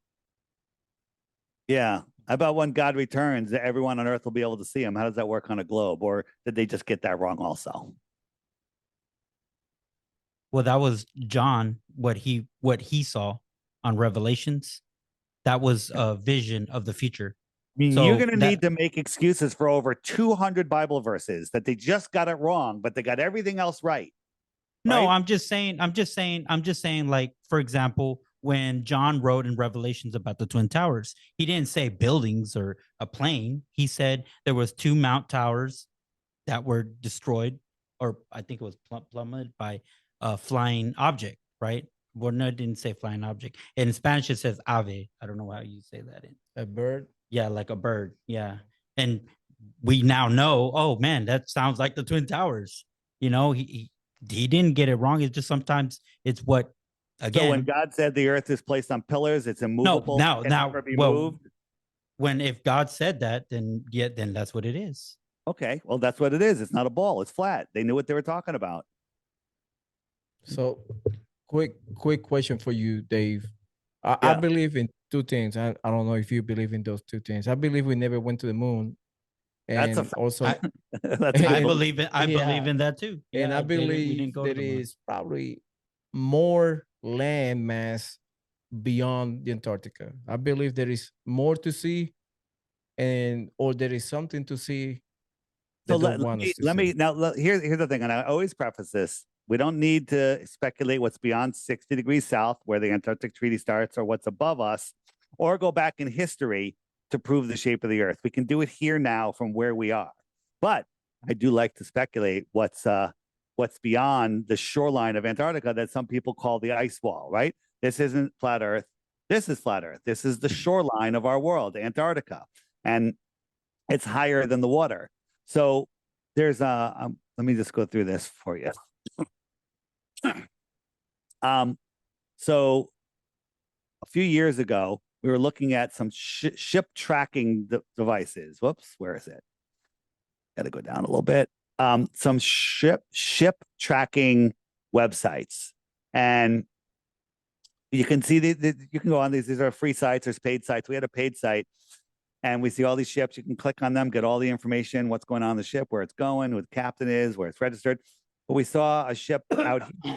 Yeah. How about when God returns, everyone on earth will be able to see him? How does that work on a globe? Or did they just get that wrong also? Well, that was John, what he saw on Revelations. That was a vision of the future. I mean, So you're going to that- need to make excuses for over 200 Bible verses that they just got it wrong, but they got everything else right. No, right? I'm just saying, like, for example, when John wrote in Revelations about the Twin Towers, he didn't say buildings or a plane. He said there was 2 Mount Towers that were destroyed, or I think it was plummeted by a flying object, right? Well, no, it didn't say flying object. In Spanish, it says ave. I don't know how you say that in. A bird. Yeah, like a bird. Yeah. And we now know, oh man, that sounds like the Twin Towers. You know, he didn't get it wrong. It's just sometimes it's what, again. So when God said the earth is placed on pillars, it's immovable. No, can now, never be well, moved. if God said that, then then that's what it is. Okay, well, that's what it is. It's not a ball. It's flat. They knew what they were talking about. So, quick question for you, Dave. I Yeah. believe in two things. I don't know if you believe in those two things. I believe we never went to the moon, That's a and fact. also, That's a I good believe it. I believe in that too. and Yeah, I we believe didn't go to there the moon. is probably more land mass beyond the Antarctica. I believe there is more to see, or there is something to see. So They don't want us to see. Here's the thing, and I always preface this: we don't need to speculate what's beyond 60 degrees south, where the Antarctic Treaty starts, or what's above us, or go back in history to prove the shape of the Earth. We can do it here now from where we are. But I do like to speculate what's beyond the shoreline of Antarctica that some people call the ice wall. Right? This isn't flat Earth. This is flat Earth. This is the shoreline of our world, Antarctica, and it's higher than the water. So there's let me just go through this for you. So a few years ago, we were looking at some ship tracking devices. Whoops, where is it? Got to go down a little bit. Some ship tracking websites, and you can see you can go on these. These are free sites. There's paid sites. We had a paid site. And we see all these ships. You can click on them, get all the information, what's going on in the ship, where it's going, who the captain is, where it's registered. But we saw a ship out here.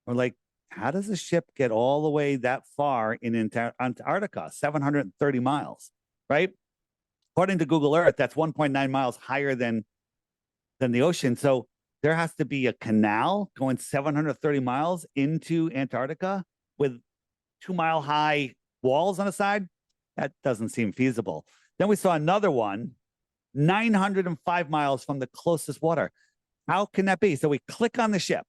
We're like, how does a ship get all the way that far in Antarctica, 730 miles, right? According to Google Earth, that's 1.9 miles higher than the ocean. So there has to be a canal going 730 miles into Antarctica with 2-mile high walls on the side. That doesn't seem feasible. Then we saw another one, 905 miles from the closest water. How can that be? So we click on the ship,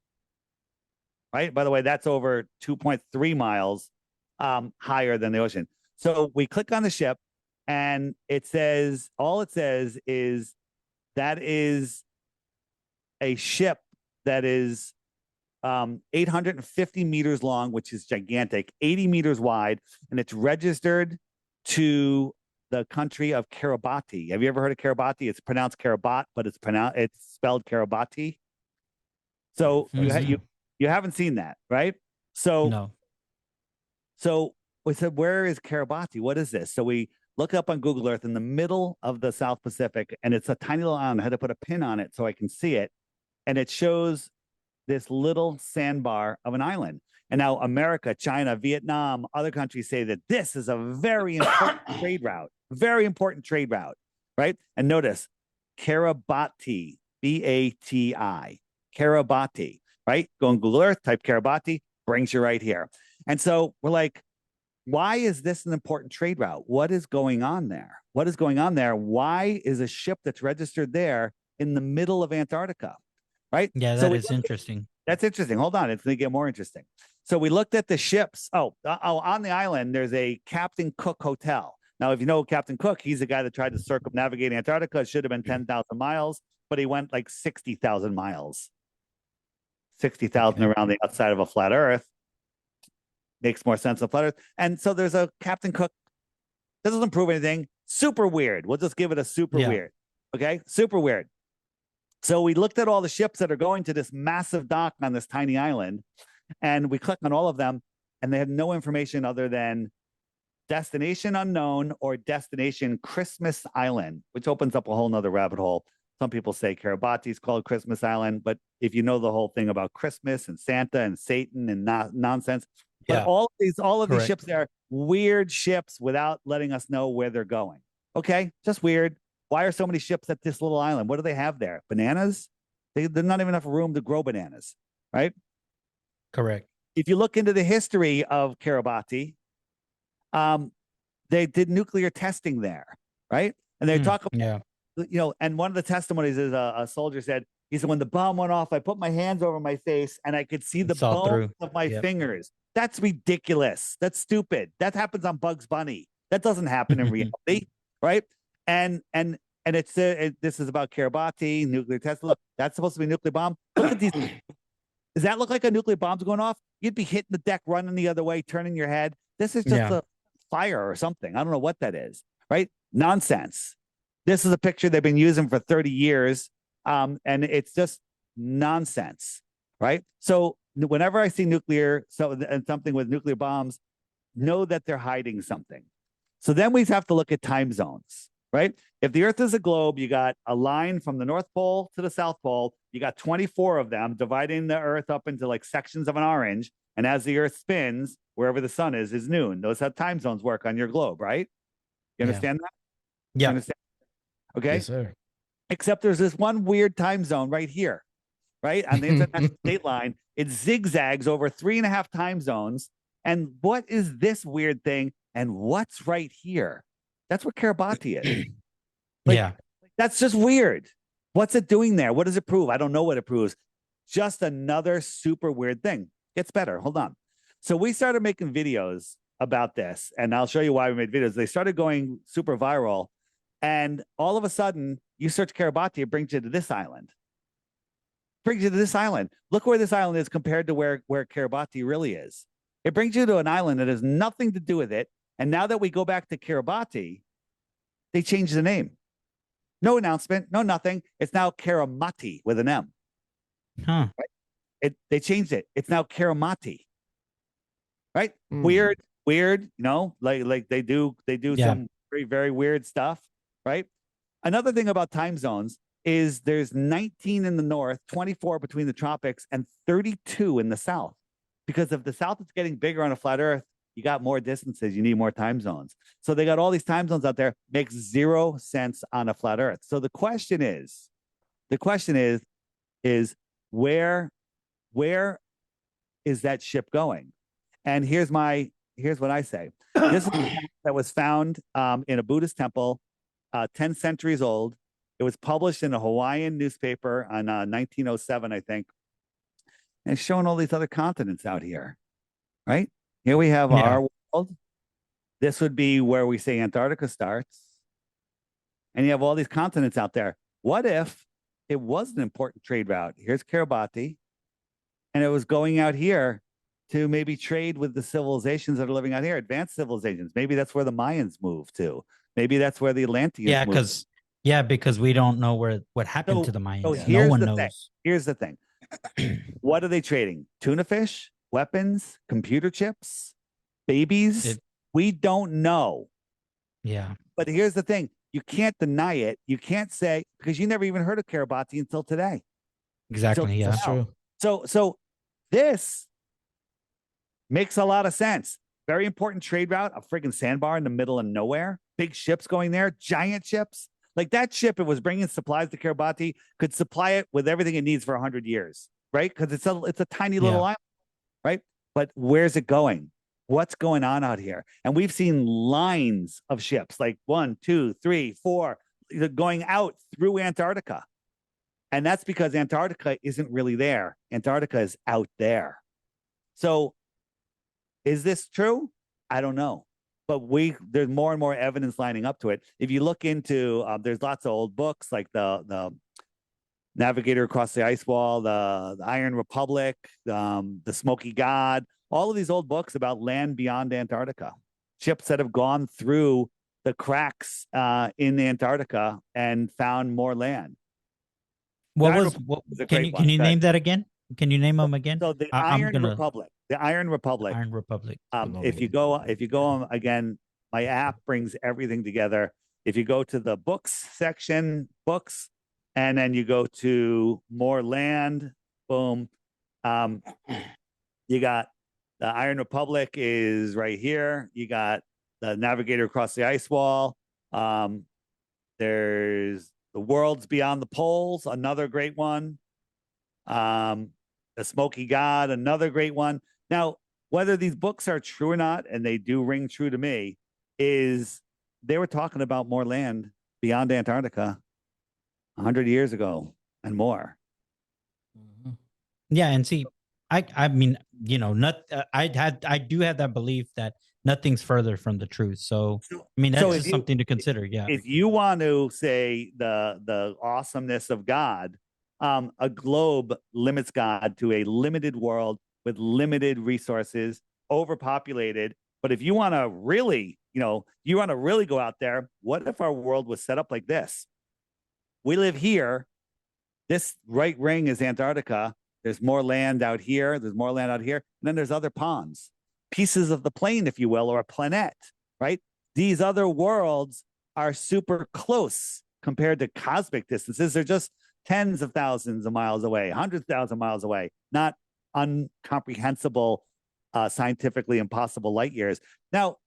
right? By the way, that's over 2.3 miles higher than the ocean. So we click on the ship, and all it says is that is a ship that is 850 meters long, which is gigantic, 80 meters wide, and it's registered to the country of Kiribati. Have you ever heard of Kiribati? It's pronounced Kiribat, but it's spelled Kiribati. So you haven't seen that, right? So No. So we said, where is Kiribati? What is this? So we look up on Google Earth in the middle of the South Pacific, and it's a tiny little island. I had to put a pin on it so I can see it, and it shows this little sandbar of an island. And now America, China, Vietnam, other countries say that this is a very important trade route, right? And notice Kiribati, Bati, Kiribati, right? Go on Google Earth, type Kiribati, brings you right here. And so we're like, why is this an important trade route? What is going on there? Why is a ship that's registered there in the middle of Antarctica, right? Yeah, that is interesting. That's interesting. Hold on. It's going to get more interesting. So we looked at the ships. On the island, there's a Captain Cook Hotel. Now, if you know Captain Cook, he's the guy that tried to circumnavigate Antarctica. It should have been 10,000 miles, but he went like 60,000 miles. 60,000 around the outside of a flat Earth. Makes more sense than flat Earth. And so there's a Captain Cook. That doesn't prove anything. Super weird. We'll just give it a super weird. Okay? Super weird. So we looked at all the ships that are going to this massive dock on this tiny island, and we clicked on all of them, and they had no information other than destination unknown or destination Christmas Island, which opens up a whole nother rabbit hole. Some people say Kiribati is called Christmas Island, but if you know the whole thing about Christmas and Santa and Satan and nonsense, but all of these ships are weird ships without letting us know where they're going. Okay, just weird. Why are so many ships at this little island? What do they have there? Bananas? There's not even enough room to grow bananas, right? Correct. If you look into the history of Kiribati, they did nuclear testing there, right? And they talk about, and one of the testimonies is a soldier said, he said, when the bomb went off, I put my hands over my face and I could see the bones of my fingers. That's ridiculous. That's stupid. That happens on Bugs Bunny. That doesn't happen in reality, right? And this is about Kiribati, nuclear test. Look, that's supposed to be a nuclear bomb. Look at these. Does that look like a nuclear bomb's going off? You'd be hitting the deck, running the other way, turning your head. This is just a fire or something. I don't know what that is, right? Nonsense. This is a picture they've been using for 30 years, and it's just nonsense, right? So whenever I see something with nuclear bombs, know that they're hiding something. So then we have to look at time zones, right? If the Earth is a globe, you got a line from the North Pole to the South Pole. You got 24 of them dividing the Earth up into like sections of an orange. And as the Earth spins, wherever the sun is noon. Those how time zones work on your globe, right? You understand that? Yeah. You understand? Okay. Yes, sir. Except there's this one weird time zone right here, right? On the international state line, it zigzags over 3.5 time zones. And what is this weird thing? And what's right here? That's what Kiribati is. That's just weird. What's it doing there? What does it prove? I don't know what it proves. Just another super weird thing. Gets better. Hold on. So we started making videos about this, and I'll show you why we made videos. They started going super viral, and all of a sudden, you search Kiribati, it brings you to this island. Look where this island is compared to where Kiribati really is. It brings you to an island that has nothing to do with it. And now that we go back to Kiribati, they changed the name. No announcement, no nothing. It's now Kirimati with an M. Huh. Right? They changed it. It's now Kirimati. Right? Weird, like they do some very, very weird stuff, right? Another thing about time zones is there's 19 in the north, 24 between the tropics, and 32 in the south. Because if the south is getting bigger on a flat Earth, you got more distances, you need more time zones. So they got all these time zones out there, makes zero sense on a flat Earth. So the question is where is that ship going? And here's what I say. This is a map that was found in a Buddhist temple, 10 centuries old. It was published in a Hawaiian newspaper on 1907, I think. And showing all these other continents out here, right? Here we have our world. This would be where we say Antarctica starts. And you have all these continents out there. What if it was an important trade route? Here's Kiribati. And it was going out here to maybe trade with the civilizations that are living out here, advanced civilizations. Maybe that's where the Mayans moved to. Maybe that's where the Atlanteans moved. Because we don't know what happened to the Mayans. So no one knows. Here's the thing. What are they trading? Tuna fish, weapons, computer chips, babies? We don't know. Yeah. But here's the thing. You can't deny it. You can't say, because you never even heard of Kiribati until today. Exactly. That's true. So this Makes a lot of sense. Very important trade route, a friggin' sandbar in the middle of nowhere. Big ships going there, giant ships. Like that ship, it was bringing supplies to Kiribati, could supply it with everything it needs for 100 years, right? Because it's a tiny little island, right? But where's it going? What's going on out here? And we've seen lines of ships, like 1, 2, 3, 4, going out through Antarctica. And that's because Antarctica isn't really there. Antarctica is out there. So is this true? I don't know. But there's more and more evidence lining up to it. If you look into, there's lots of old books like the Navigator Across the Ice Wall, the Iron Republic, the Smoky God, all of these old books about land beyond Antarctica, ships that have gone through the cracks in Antarctica and found more land. Can you name that again? Can you name them again? So the Iron Republic. The Iron Republic. Iron Republic. If you go again, my app brings everything together. If you go to the books section, books, and then you go to more land, boom. You got the Iron Republic is right here. You got the Navigator Across the Ice Wall. There's the Worlds Beyond the Poles, another great one. The Smoky God, another great one. Now, whether these books are true or not, and they do ring true to me, is they were talking about more land beyond Antarctica 100 years ago and more. Yeah, and see, I mean, you know, I do have that belief that nothing's further from the truth. So I mean, that's just something to consider. Yeah. If you want to say the awesomeness of God, a globe limits God to a limited world with limited resources, overpopulated. But if you want to really, you want to really go out there, what if our world was set up like this? We live here. This right ring is Antarctica. There's more land out here. There's more land out here. And then there's other ponds, pieces of the plane, if you will, or a planet, right? These other worlds are super close compared to cosmic distances. They're just tens of thousands of miles away, 100,000 miles away, not incomprehensible, scientifically impossible light years. Now,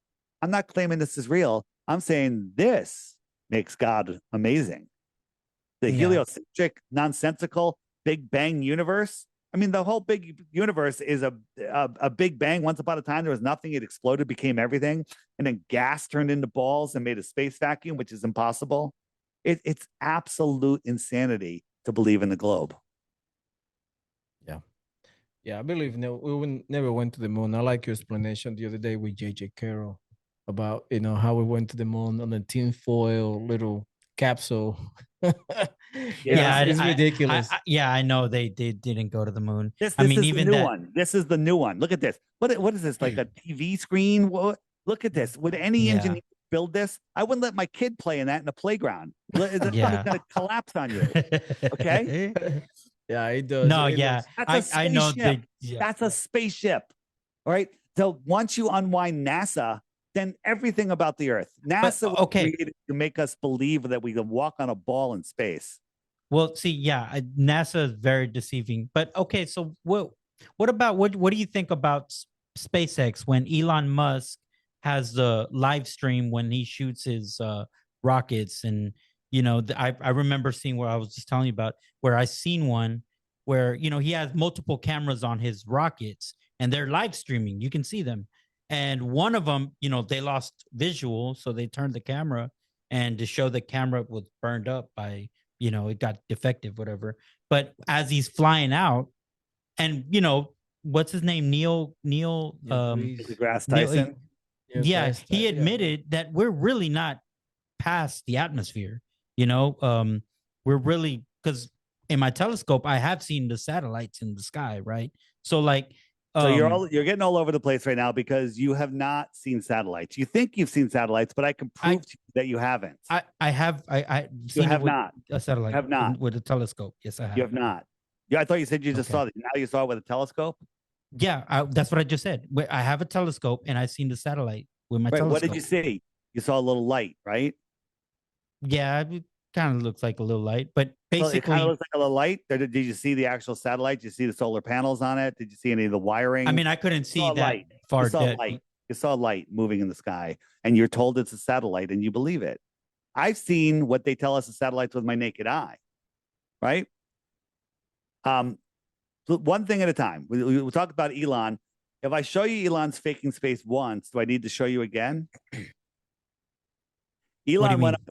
I'm not claiming this is real. I'm saying this makes God amazing. The heliocentric, nonsensical, Big Bang universe. I mean, the whole big universe is a Big Bang. Once upon a time, there was nothing. It exploded, became everything. And then gas turned into balls and made a space vacuum, which is impossible. It's absolute insanity to believe in the globe. Yeah, I believe we never went to the moon. I like your explanation the other day with J.J. Carroll about, how we went to the moon on a tinfoil little capsule. It's ridiculous. I know they didn't go to the moon. This is the new one. This is the new one. Look at this. What is this? Like a TV screen? Look at this. Would any engineer build this? I wouldn't let my kid play in that in the playground. It's going to collapse on you. Okay. Yeah, it does. No, yeah. I know. That's a spaceship. All right. So once you unwind NASA, then everything about the Earth, NASA was created to make us believe that we can walk on a ball in space. Well, see, NASA is very deceiving. But okay, so what about what do you think about SpaceX when Elon Musk has the live stream when he shoots his rockets? And I remember seeing where I was just telling you about where I seen one where he has multiple cameras on his rockets and they're live streaming. You can see them. And one of them, they lost visual, so they turned the camera, and to show the camera was burned up by, it got defective, whatever. But as he's flying out, and what's his name, Neil deGrasse Tyson. He admitted that we're really not past the atmosphere. We're really, because in my telescope I have seen the satellites in the sky, right? So like. So you're getting all over the place right now because you have not seen satellites. You think you've seen satellites, but I can prove to you that you haven't. I have. You have not. A satellite. Have not with a telescope. Yes, I have. You have not. Yeah, I thought you said you just saw it. Now you saw it with a telescope. Yeah, that's what I just said. I have a telescope and I've seen the satellite with my telescope. What did you see? You saw a little light, right? Yeah, it kind of looks like a little light, but basically, it kind of looks like a little light. Did you see the actual satellite? Did you see the solar panels on it? Did you see any of the wiring? I mean, I couldn't see that light. far saw dead. light. You saw light moving in the sky, and you're told it's a satellite, and you believe it. I've seen what they tell us is satellites with my naked eye, right? One thing at a time. We'll talk about Elon. If I show you Elon's faking space once, do I need to show you again? Elon went up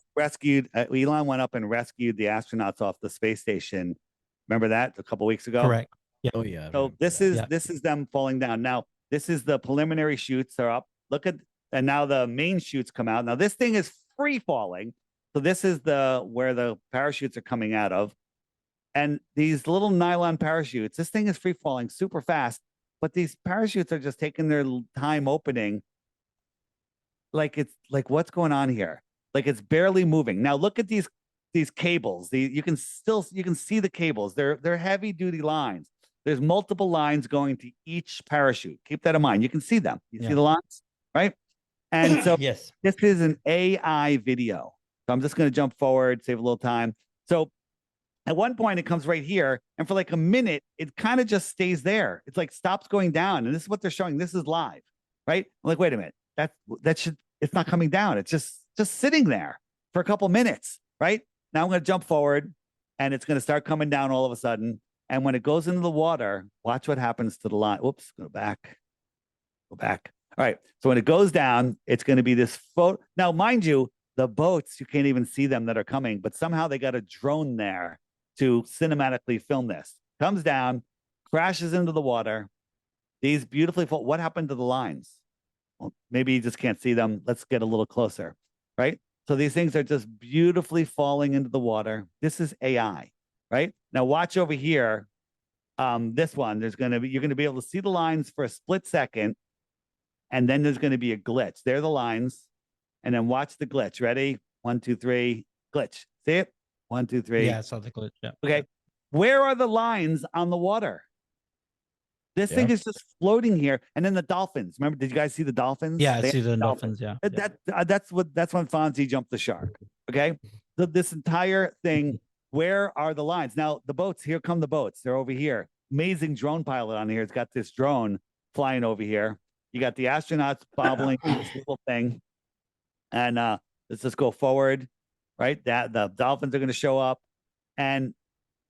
and rescued the astronauts off the space station. Remember that a couple weeks ago? Correct. Yeah. Oh yeah. So this is them falling down. Now this is the preliminary shoots are up. Look at, and now the main shoots come out. Now this thing is free falling. So this is where the parachutes are coming out of. And these little nylon parachutes, this thing is free falling super fast, but these parachutes are just taking their time opening. Like what's going on here? Like it's barely moving. Now look at these cables. You can see the cables. They're heavy duty lines. There's multiple lines going to each parachute. Keep that in mind. You can see them. You see the lines, right? And so yes, this is an AI video. So I'm just going to jump forward, save a little time. So at one point, it comes right here, and for like a minute, it kind of just stays there. It's like stops going down, and this is what they're showing. This is live, right? I'm like, wait a minute, it's not coming down. It's just sitting there for a couple minutes, right? Now I'm going to jump forward, and it's going to start coming down all of a sudden. And when it goes into the water, watch what happens to the line. Whoops, go back. All right. So when it goes down, it's going to be this photo. Now, mind you, the boats, you can't even see them that are coming, but somehow they got a drone there to cinematically film this. Comes down, crashes into the water. These beautifully what happened to the lines? Well, maybe you just can't see them. Let's get a little closer, right? So these things are just beautifully falling into the water. This is AI, right? Now watch over here. This one, you're going to be able to see the lines for a split second, and then there's going to be a glitch. There are the lines, and then watch the glitch. Ready? 1, 2, 3, glitch. See it? 1, 2, 3. Yeah, I saw the glitch. Yeah. Okay. Where are the lines on the water? This thing is just floating here. And then the dolphins. Remember, did you guys see the dolphins? Yeah, I see the dolphins. Yeah. That's when Fonzie jumped the shark. Okay. So this entire thing, where are the lines? Now, the boats, here come the boats. They're over here. Amazing drone pilot on here. It's got this drone flying over here. You got the astronauts bobbling this little thing. And let's just go forward. Right? That the dolphins are going to show up. And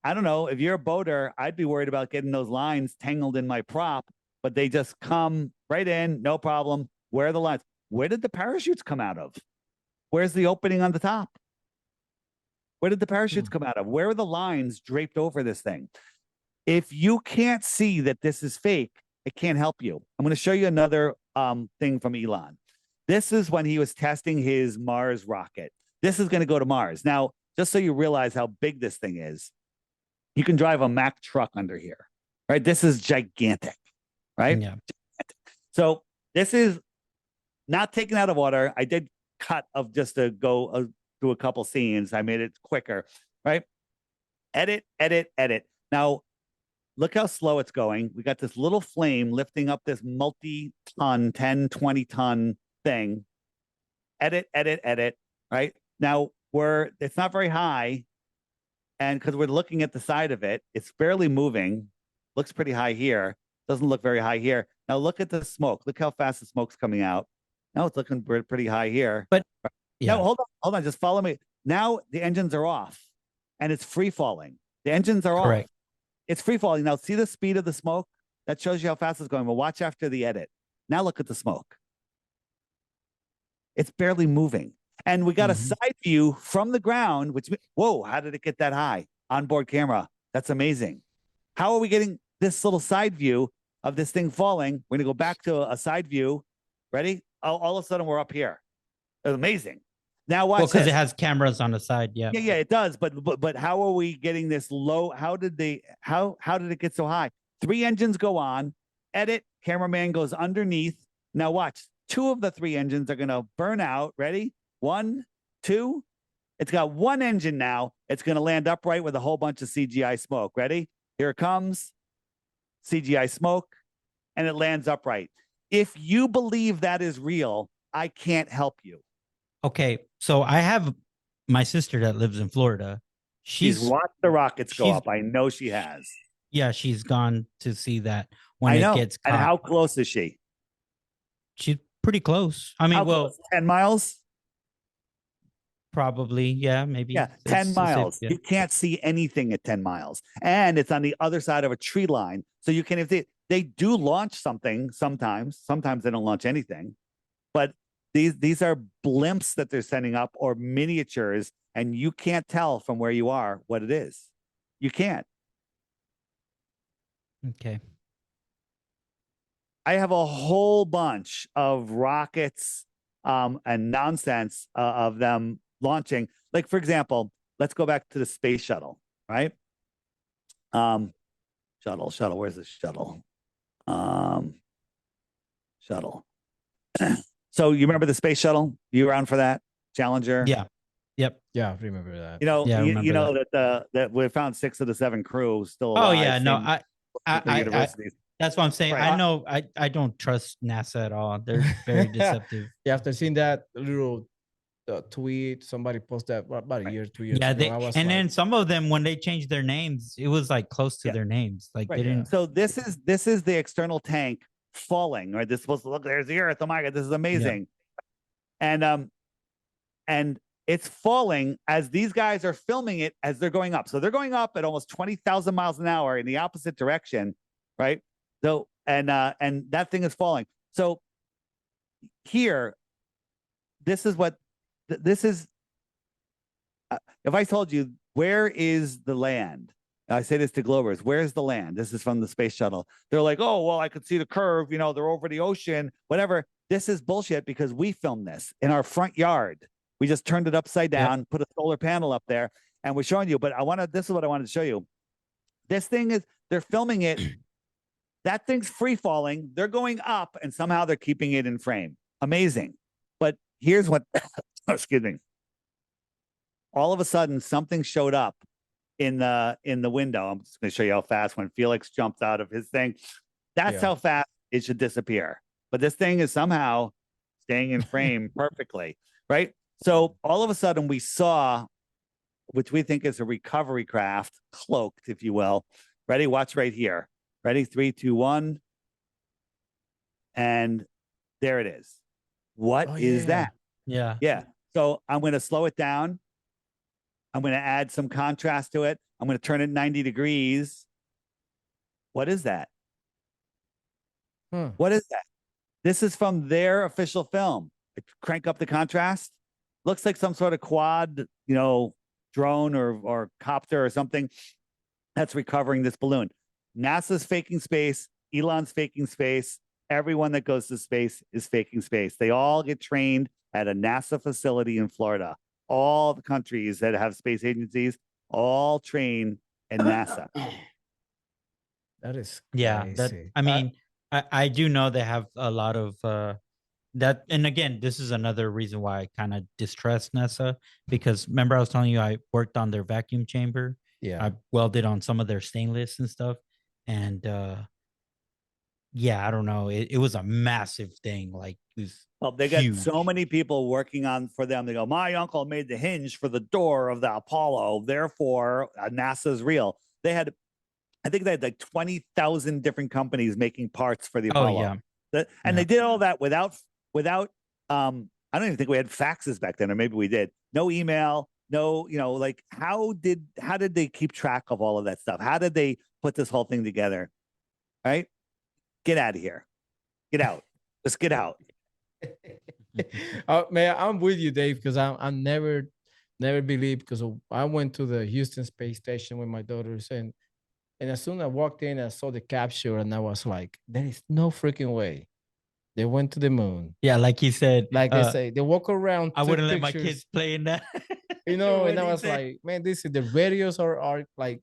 I don't know, if you're a boater, I'd be worried about getting those lines tangled in my prop, but they just come right in, no problem. Where are the lines? Where did the parachutes come out of? Where's the opening on the top? Where did the parachutes come out of? Where are the lines draped over this thing? If you can't see that this is fake, it can't help you. I'm going to show you another thing from Elon. This is when he was testing his Mars rocket. This is going to go to Mars. Now, just so you realize how big this thing is, you can drive a Mack truck under here, right? This is gigantic, right? Yeah. So this is not taken out of water. I did cut of just to go through a couple scenes. I made it quicker, right? Edit. Now, look how slow it's going. We got this little flame lifting up this multi-ton, 10, 20-ton thing. Edit, right? Now, it's not very high, and because we're looking at the side of it, it's barely moving. Looks pretty high here. Doesn't look very high here. Now, look at the smoke. Look how fast the smoke's coming out. Now it's looking pretty high here. But yeah. No, hold on. Just follow me. Now the engines are off, and it's free falling. The engines are off. It's free falling. Now, see the speed of the smoke? That shows you how fast it's going. But watch after the edit. Now look at the smoke. It's barely moving. And we got a side view from the ground, which, whoa, how did it get that high? Onboard camera. That's amazing. How are we getting this little side view of this thing falling? We're going to go back to a side view. Ready? All of a sudden, we're up here. It's amazing. Now watch. Well, because it has cameras on the side. Yeah. Yeah, it does. But how are we getting this low? How did it get so high? 3 engines go on. Edit. Cameraman goes underneath. Now watch. 2 of the 3 engines are going to burn out. Ready? 1, 2. It's got 1 engine now. It's going to land upright with a whole bunch of CGI smoke. Ready? Here it comes. CGI smoke. And it lands upright. If you believe that is real, I can't help you. Okay. So I have my sister that lives in Florida. She's watched the rockets go up. I know she has. Yeah, she's gone to see that when I know. it gets caught. And how close is she? She's pretty close. I mean, How well, close? 10 miles? probably, yeah, maybe. Yeah, 10 It's safe, miles. yeah. You can't see anything at 10 miles. And it's on the other side of a tree line. So you can, if they do launch something sometimes they don't launch anything, but these are blimps that they're sending up or miniatures, and you can't tell from where you are what it is. You can't. Okay. I have a whole bunch of rockets and nonsense of them launching. Like, for example, let's go back to the space shuttle, right? Shuttle. Where's the shuttle? Shuttle. So you remember the space shuttle? You around for that? Challenger? Yeah. Yep. Yeah, I remember that. Yeah, I remember know that we found 6 of the 7 crew still alive. Oh yeah, no, the universities. that's what I'm saying. Right. I know I don't trust NASA at all. They're very deceptive. Yeah, after seeing that little tweet, somebody posted that about a year, 2 years ago. I was then some of them, when they changed their names, it was like close to their names. Like right. they didn't. So this is the external tank falling, right? This is supposed to look, there's the Earth. Oh my God, this is amazing. Yeah. And it's falling as these guys are filming it as they're going up. So they're going up at almost 20,000 miles an hour in the opposite direction, right? So and that thing is falling. So here, this is what this is. If I told you, where is the land? I say this to Globers, where's the land? This is from the space shuttle. They're like, oh, well, I could see the curve, they're over the ocean, whatever. This is bullshit because we filmed this in our front yard. We just turned it upside down, put a solar panel up there, and we're showing you. But this is what I wanted to show you. This thing is, they're filming it. That thing's free falling. They're going up, and somehow they're keeping it in frame. Amazing. But here's what, excuse me. All of a sudden, something showed up in the window. I'm just going to show you how fast when Felix jumped out of his thing. That's how fast it should disappear. But this thing is somehow staying in frame perfectly, right? So all of a sudden we saw, which we think is a recovery craft, cloaked, if you will. Ready? Watch right here. Ready? 3, 2, 1. And there it is. What is that? Yeah. Yeah. So I'm going to slow it down. I'm going to add some contrast to it. I'm going to turn it 90 degrees. What is that? What is that? This is from their official film. Crank up the contrast. Looks like some sort of quad, drone or copter or something that's recovering this balloon. NASA's faking space. Elon's faking space. Everyone that goes to space is faking space. They all get trained at a NASA facility in Florida. All the countries that have space agencies all train in NASA. That is crazy. Yeah. I mean, I do know they have a lot of that. And again, this is another reason why I kind of distrust NASA, because remember I was telling you I worked on their vacuum chamber. Yeah. I welded on some of their stainless and stuff. And I don't know. It was a massive thing. Like, it was they got huge. so many people working on for them. They go, my uncle made the hinge for the door of the Apollo. Therefore, NASA's real. I think they had like 20,000 different companies making parts for the Apollo. And they did all that without I don't even think we had faxes back then, or maybe we did. No email, no, like how did they keep track of all of that stuff? How did they put this whole thing together? Right? Get out of here. Get out. Just get out. Man, I'm with you, Dave, because I never believed, because I went to the Houston space station with my daughters, and as soon as I walked in, I saw the capsule, and I was like, there is no freaking way they went to the moon. Yeah, like he said, like they say, they walk around. I wouldn't let my kids play in that. And I was like, man, the radios are like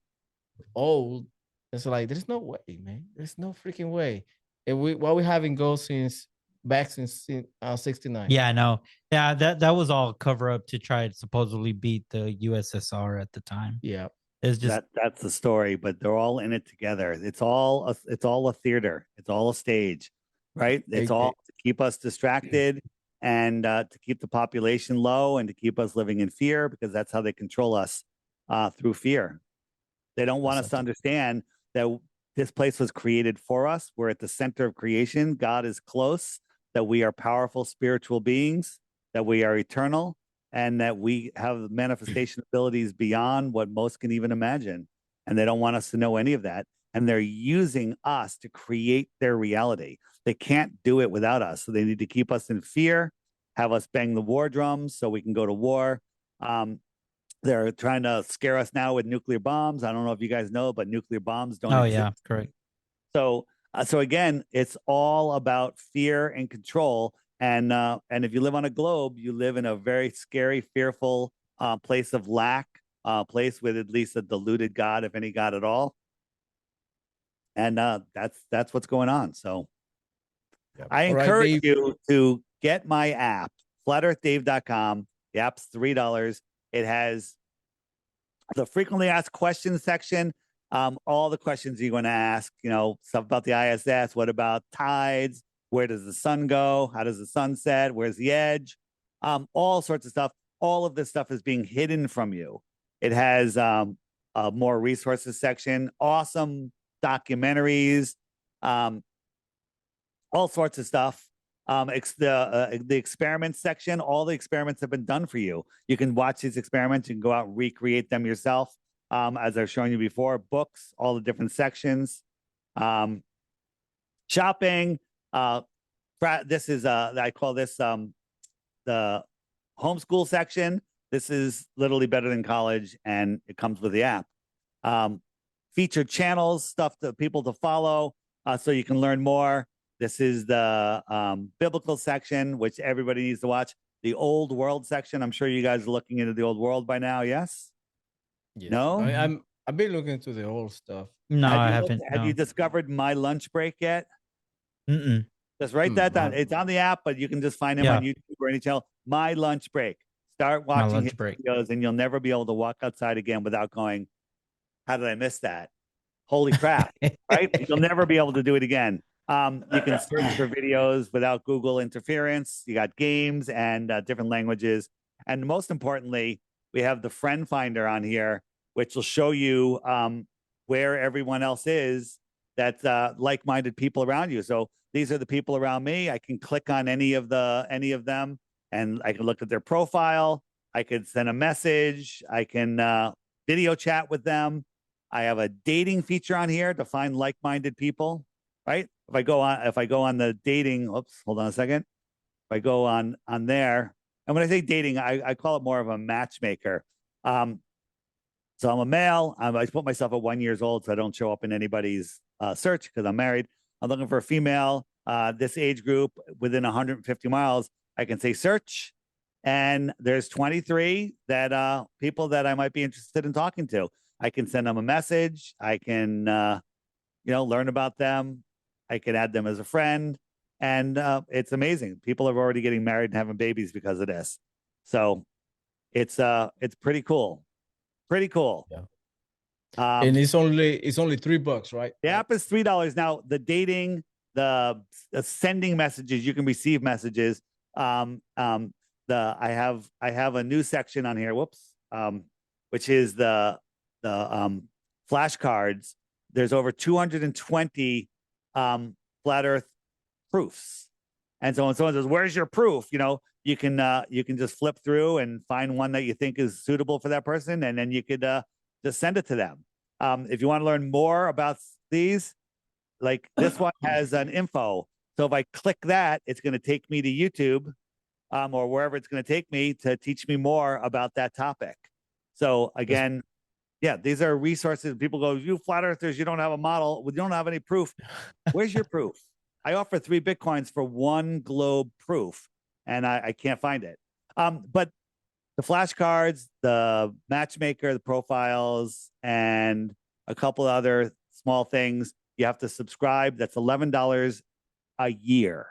old. It's like, there's no way, man. There's no freaking way. And we having go since 69. Yeah, I know. Yeah, that was all cover up to try to supposedly beat the USSR at the time. Yeah. It's just that's the story, but they're all in it together. It's all a theater. It's all a stage, right? It's all to keep us distracted and to keep the population low and to keep us living in fear, because that's how they control us, through fear. They don't want us to understand that this place was created for us. We're at the center of creation. God is close. that we are powerful spiritual beings, that we are eternal, and that we have manifestation abilities beyond what most can even imagine. And they don't want us to know any of that. And they're using us to create their reality. They can't do it without us. So they need to keep us in fear, have us bang the war drums so we can go to war. They're trying to scare us now with nuclear bombs. I don't know if you guys know, but nuclear bombs don't exist. Yeah, correct. So again, it's all about fear and control. And if you live on a globe, you live in a very scary, fearful place of lack, place with at least a diluted God, if any God at all. And that's what's going on. So I encourage you to get my app, flatearthdave.com. The app's $3. It has the frequently asked questions section. All the questions you're going to ask, stuff about the ISS. What about tides? Where does the sun go? How does the sun set? Where's the edge? All sorts of stuff. All of this stuff is being hidden from you. It has a more resources section, awesome documentaries, all sorts of stuff. The experiments section, all the experiments have been done for you. You can watch these experiments. You can go out and recreate them yourself. As I've shown you before, books, all the different sections, shopping. This is I call this the homeschool section. This is literally better than college, and it comes with the app. Featured channels, stuff that people to follow, so you can learn more. This is the biblical section, which everybody needs to watch. The old world section. I'm sure you guys are looking into the old world by now. Yes. Yes. No. I've been looking into the old stuff. No, I haven't. Have you discovered My Lunch Break yet? Mm-mm. Just write that down. It's on the app, but you can just find him on YouTube or any channel. My Lunch Break. Start watching his videos, and you'll never be able to walk outside again without going, how did I miss that? Holy crap, right? You'll never be able to do it again. You can search for videos without Google interference. You got games and different languages. And most importantly, we have the friend finder on here, which will show you where everyone else is that's like-minded people around you. So these are the people around me. I can click on any of them, and I can look at their profile. I could send a message. I can video chat with them. I have a dating feature on here to find like-minded people, right? If I go on the dating, oops, hold on a second. If I go on there, and when I say dating, I call it more of a matchmaker. So I'm a male. I put myself at 1 year old, so I don't show up in anybody's search because I'm married. I'm looking for a female, this age group within 150 miles. I can say search, and there's 23 that people that I might be interested in talking to. I can send them a message. I can, learn about them. I can add them as a friend, and it's amazing. People are already getting married and having babies because of this. So it's pretty cool. Pretty cool. Yeah. And it's only $3, right? The app is $3. Now the dating, the sending messages, you can receive messages. I have a new section on here. Whoops. Which is the flashcards. There's over 220 flat Earth proofs, and so when someone says, "Where's your proof?" you can just flip through and find one that you think is suitable for that person, and then you could just send it to them. If you want to learn more about these, like this one has an info. So if I click that, it's going to take me to YouTube or wherever it's going to take me to teach me more about that topic. So again, yeah, these are resources. People go, you flat earthers, you don't have a model. You don't have any proof. Where's your proof? I offer 3 Bitcoins for 1 globe proof, and I can't find it. But the flashcards, the matchmaker, the profiles, and a couple other small things, you have to subscribe. That's $11 a year.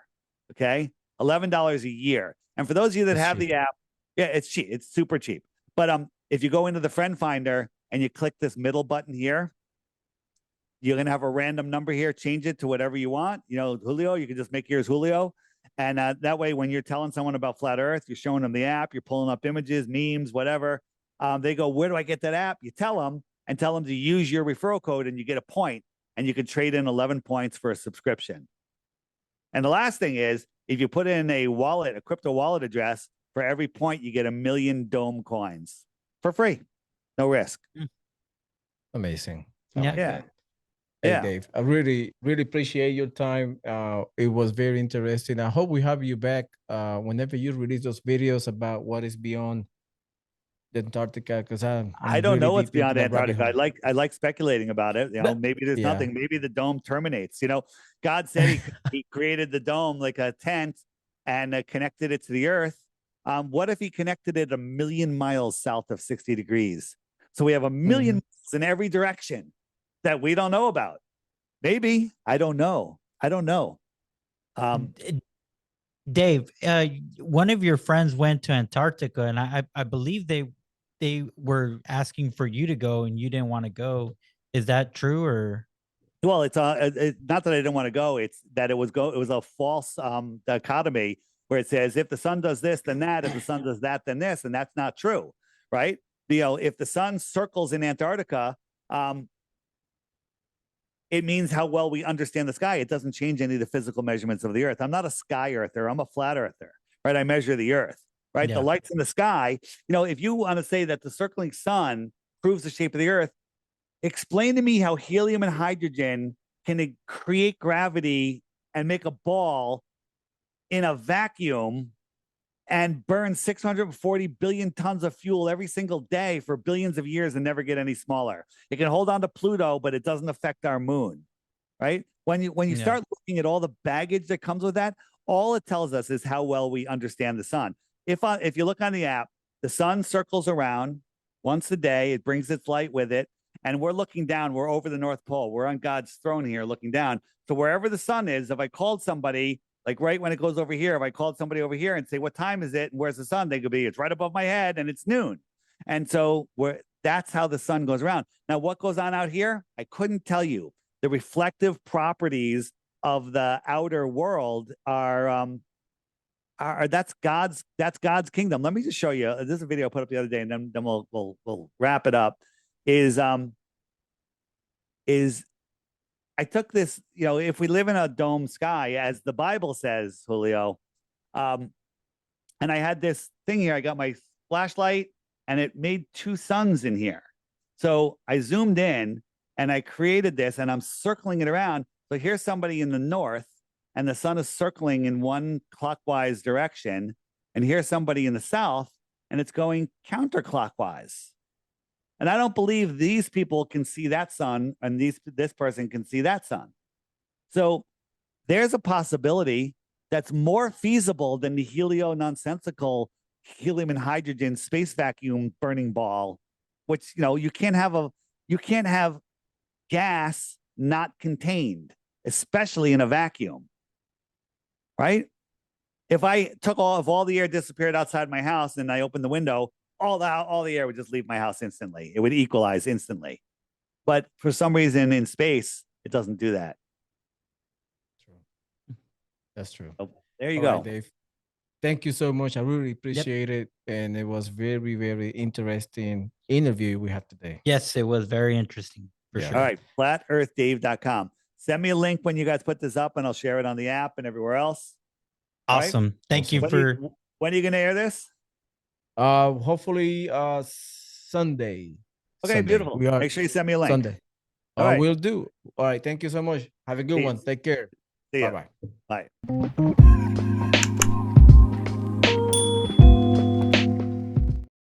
Okay, $11 a year. And for those of you that have the app, yeah, it's cheap. It's super cheap. But if you go into the friend finder and you click this middle button here, you're going to have a random number here. Change it to whatever you want. Julio, you can just make yours Julio. And that way, when you're telling someone about flat Earth, you're showing them the app, you're pulling up images, memes, whatever. They go, where do I get that app? You tell them to use your referral code, and you get a point, and you can trade in 11 points for a subscription. And the last thing is, if you put in a wallet, a crypto wallet address, for every point, you get 1 million dome coins for free. No risk. Amazing. Yeah. Yeah. Hey, Yeah. Dave, I really, really appreciate your time. It was very interesting. I hope we have you back whenever you release those videos about what is beyond the Antarctica, because I don't know what's deep into beyond that rabbit Antarctica. hole. I like speculating about it. But- Maybe there's yeah. nothing. Maybe the dome terminates. God said he created the dome like a tent and connected it to the earth. What if he connected it 1 million miles south of 60 degrees? So we have 1 million miles in every direction that we don't know about. Maybe. I don't know. Dave, one of your friends went to Antarctica, and I believe they were asking for you to go, and you didn't want to go. Is that true, or? Well, it's not that I didn't want to go. It's that it was a false dichotomy where it says if the sun does this, then that. If the sun does that, then this, and that's not true, right? If the sun circles in Antarctica, it means how well we understand the sky. It doesn't change any of the physical measurements of the earth. I'm not a sky earther. I'm a flat earther, right? I measure the earth, right? Yeah. The lights in the sky, if you want to say that the circling sun proves the shape of the earth, explain to me how helium and hydrogen can create gravity and make a ball in a vacuum and burn 640 billion tons of fuel every single day for billions of years and never get any smaller. It can hold on to Pluto, but it doesn't affect our moon, right? When you start looking at all the baggage that comes with that, all it tells us is how well we understand the sun. If you look on the app, the sun circles around once a day. It brings its light with it. And we're looking down. We're over the North Pole. We're on God's throne here looking down. So wherever the sun is, if I called somebody, like right when it goes over here, if I called somebody over here and say, what time is it? And where's the sun? They could be, it's right above my head and it's noon. And so that's how the sun goes around. Now, what goes on out here? I couldn't tell you. The reflective properties of the outer world are that's God's kingdom. Let me just show you. This is a video I put up the other day, and then we'll wrap it up. Is I took this, if we live in a dome sky, as the Bible says, Julio, and I had this thing here. I got my flashlight, and it made 2 suns in here. So I zoomed in, and I created this, and I'm circling it around. So here's somebody in the north, and the sun is circling in one clockwise direction, and here's somebody in the south, and it's going counterclockwise. And I don't believe these people can see that sun and this person can see that sun. So there's a possibility that's more feasible than the helio-nonsensical helium and hydrogen space vacuum burning ball, which, you can't have gas not contained, especially in a vacuum, right? If all the air disappeared outside my house and I opened the window, all the air would just leave my house instantly. It would equalize instantly. But for some reason in space, it doesn't do that. True. That's true. So there you All go. right, Dave. Thank you so much. I really appreciate it. And it was very, very interesting interview we had today. Yes, it was very interesting. For sure. All right. FlatEarthDave.com. Send me a link when you guys put this up and I'll share it on the app and everywhere else. Awesome. Right? Thank you when are you going to air this? Hopefully Sunday. Okay, Sunday. beautiful. Make sure you send me a link. Sunday. All right. Will do. All right. Thank you so much. Have a good one. Take care. See ya. Bye-bye. Bye.